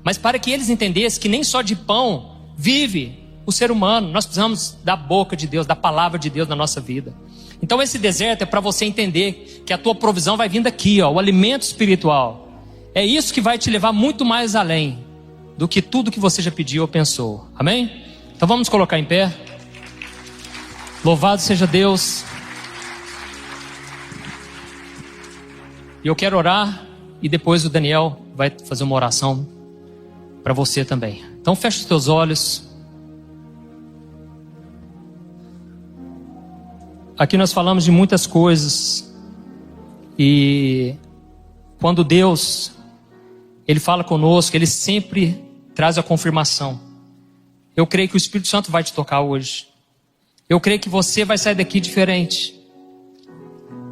mas para que eles entendessem que nem só de pão vive o ser humano. Nós precisamos da boca de Deus, da palavra de Deus na nossa vida. Então esse deserto é para você entender que a tua provisão vai vir daqui, ó, o alimento espiritual. É isso que vai te levar muito mais além do que tudo que você já pediu ou pensou. Amém? Então vamos colocar em pé. Louvado seja Deus. E eu quero orar e depois o Daniel vai fazer uma oração para você também. Então fecha os teus olhos. Aqui nós falamos de muitas coisas. E quando Deus, Ele fala conosco, Ele sempre traz a confirmação. Eu creio que o Espírito Santo vai te tocar hoje. Eu creio que você vai sair daqui diferente.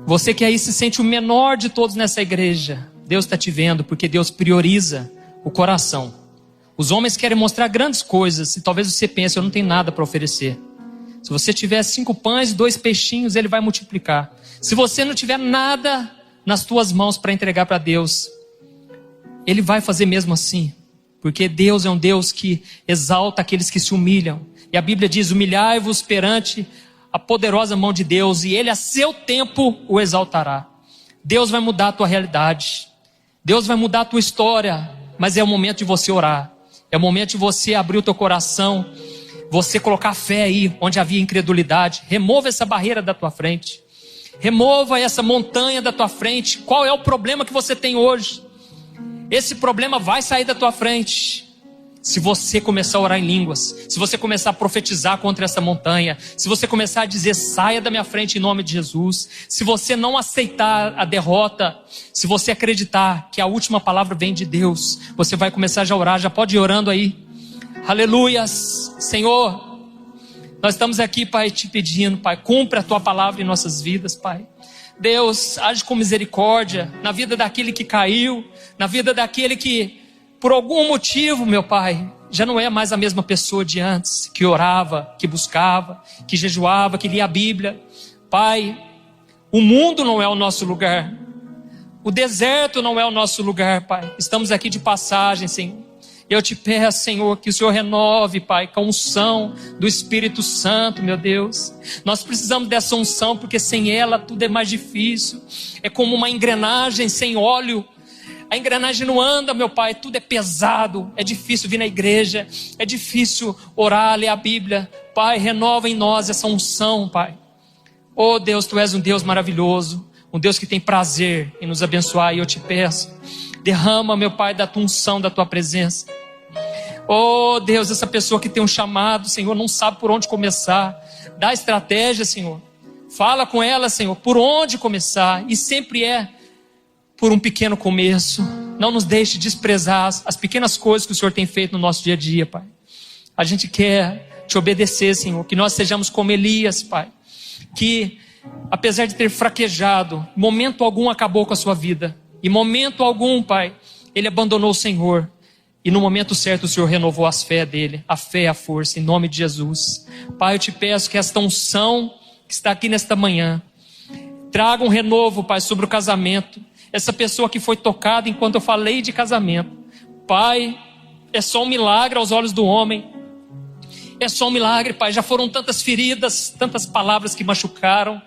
Você que aí se sente o menor de todos nessa igreja, Deus está te vendo, porque Deus prioriza o coração. Os homens querem mostrar grandes coisas e talvez você pense, eu não tenho nada para oferecer. Se você tiver 5 pães e 2 peixinhos, Ele vai multiplicar. Se você não tiver nada nas tuas mãos para entregar para Deus, Ele vai fazer mesmo assim. Porque Deus é um Deus que exalta aqueles que se humilham. E a Bíblia diz, humilhai-vos perante a poderosa mão de Deus, e Ele a seu tempo o exaltará. Deus vai mudar a tua realidade. Deus vai mudar a tua história. Mas é o momento de você orar. É o momento de você abrir o teu coração, você colocar fé aí, onde havia incredulidade. Remova essa barreira da tua frente. Remova essa montanha da tua frente. Qual é o problema que você tem hoje? Esse problema vai sair da tua frente se você começar a orar em línguas, se você começar a profetizar contra essa montanha, se você começar a dizer, saia da minha frente em nome de Jesus, se você não aceitar a derrota, se você acreditar que a última palavra vem de Deus, você vai começar já a orar, já pode ir orando aí. Aleluias. Senhor, nós estamos aqui, Pai, te pedindo, Pai, cumpre a tua palavra em nossas vidas, Pai. Deus, age com misericórdia na vida daquele que caiu, na vida daquele que, por algum motivo, meu Pai, já não é mais a mesma pessoa de antes, que orava, que buscava, que jejuava, que lia a Bíblia. Pai, o mundo não é o nosso lugar, o deserto não é o nosso lugar, Pai. Estamos aqui de passagem, Senhor. Eu te peço, Senhor, que o Senhor renove, Pai, com a unção do Espírito Santo, meu Deus. Nós precisamos dessa unção, porque sem ela tudo é mais difícil. É como uma engrenagem sem óleo. A engrenagem não anda, meu Pai, tudo é pesado. É difícil vir na igreja, é difícil orar, ler a Bíblia. Pai, renova em nós essa unção, Pai. Oh Deus, Tu és um Deus maravilhoso, um Deus que tem prazer em nos abençoar. E eu te peço, derrama, meu Pai, da Tua unção, da Tua presença. Oh Deus, essa pessoa que tem um chamado, Senhor, não sabe por onde começar. Dá estratégia, Senhor. Fala com ela, Senhor, por onde começar. E sempre é por um pequeno começo. Não nos deixe desprezar as pequenas coisas que o Senhor tem feito no nosso dia a dia, Pai. A gente quer Te obedecer, Senhor. Que nós sejamos como Elias, Pai. Que, apesar de ter fraquejado, momento algum acabou com a sua vida. Em momento algum, Pai, ele abandonou o Senhor. E no momento certo o Senhor renovou as fé dele. A fé e a força, em nome de Jesus. Pai, eu te peço que esta unção que está aqui nesta manhã traga um renovo, Pai, sobre o casamento. Essa pessoa que foi tocada enquanto eu falei de casamento. Pai, é só um milagre aos olhos do homem. É só um milagre, Pai. Já foram tantas feridas, tantas palavras que machucaram,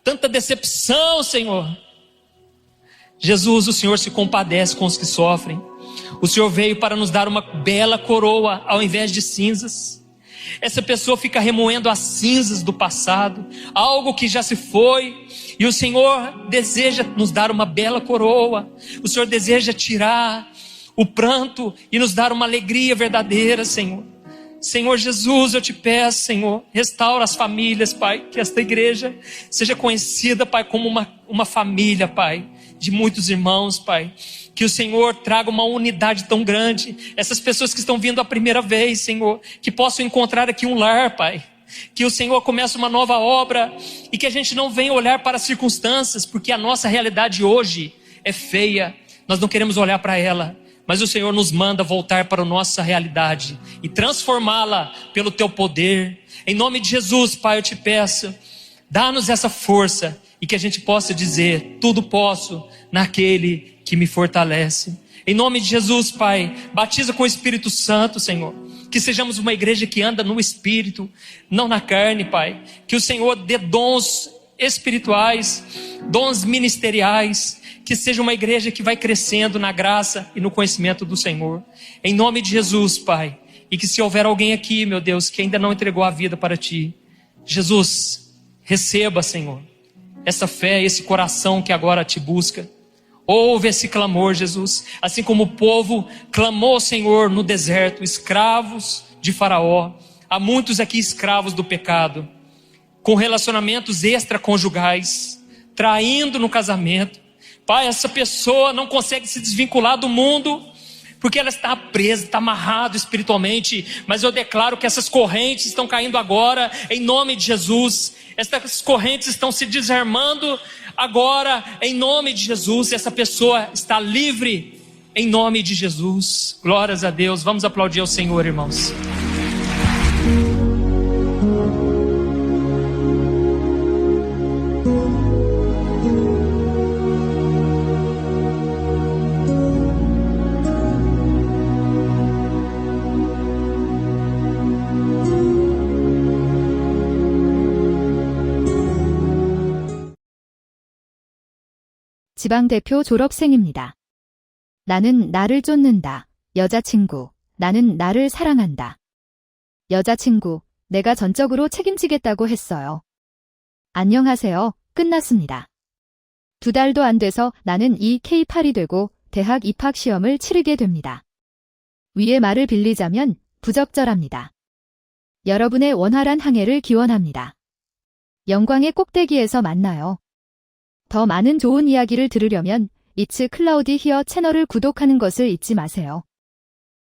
tanta decepção, Senhor. Jesus, o Senhor se compadece com os que sofrem. O Senhor veio para nos dar uma bela coroa ao invés de cinzas. Essa pessoa fica remoendo as cinzas do passado, algo que já se foi, e o Senhor deseja nos dar uma bela coroa. O Senhor deseja tirar o pranto e nos dar uma alegria verdadeira, Senhor. Senhor Jesus, eu te peço, Senhor, restaura as famílias, Pai, que esta igreja seja conhecida, Pai, como uma família, Pai, de muitos irmãos, Pai. Que o Senhor traga uma unidade tão grande. Essas pessoas que estão vindo a primeira vez, Senhor, que possam encontrar aqui um lar, Pai. Que o Senhor comece uma nova obra e que a gente não venha olhar para as circunstâncias, porque a nossa realidade hoje é feia. Nós não queremos olhar para ela, mas o Senhor nos manda voltar para a nossa realidade e transformá-la pelo Teu poder. Em nome de Jesus, Pai, eu te peço, dá-nos essa força e que a gente possa dizer, tudo posso naquele que me fortalece. Em nome de Jesus, Pai, batiza com o Espírito Santo, Senhor. Que sejamos uma igreja que anda no Espírito, não na carne, Pai. Que o Senhor dê dons espirituais, dons ministeriais. Que seja uma igreja que vai crescendo na graça e no conhecimento do Senhor. Em nome de Jesus, Pai. E que se houver alguém aqui, meu Deus, que ainda não entregou a vida para Ti, Jesus, receba, Senhor, essa fé, esse coração que agora Te busca. Ouve esse clamor, Jesus. Assim como o povo clamou, Senhor, no deserto, escravos de Faraó. Há muitos aqui escravos do pecado, com relacionamentos extraconjugais, traindo no casamento. Pai, essa pessoa não consegue se desvincular do mundo, porque ela está presa, está amarrada espiritualmente. Mas eu declaro que essas correntes estão caindo agora, em nome de Jesus. Essas correntes estão se desarmando agora, em nome de Jesus. Essa pessoa está livre Em nome de Jesus, glórias a Deus. Vamos aplaudir ao Senhor, irmãos. 지방대표 졸업생입니다. 나는 나를 쫓는다. 여자친구, 나는 나를 사랑한다. 여자친구, 내가 전적으로 책임지겠다고 했어요. 안녕하세요. 끝났습니다. 2달도 안 돼서 나는 이 K8이 되고 대학 입학 시험을 치르게 됩니다. 위의 말을 빌리자면 부적절합니다. 여러분의 원활한 항해를 기원합니다. 영광의 꼭대기에서 만나요. 더 많은 좋은 이야기를 들으려면 It's Cloudy Here 채널을 구독하는 것을 잊지 마세요.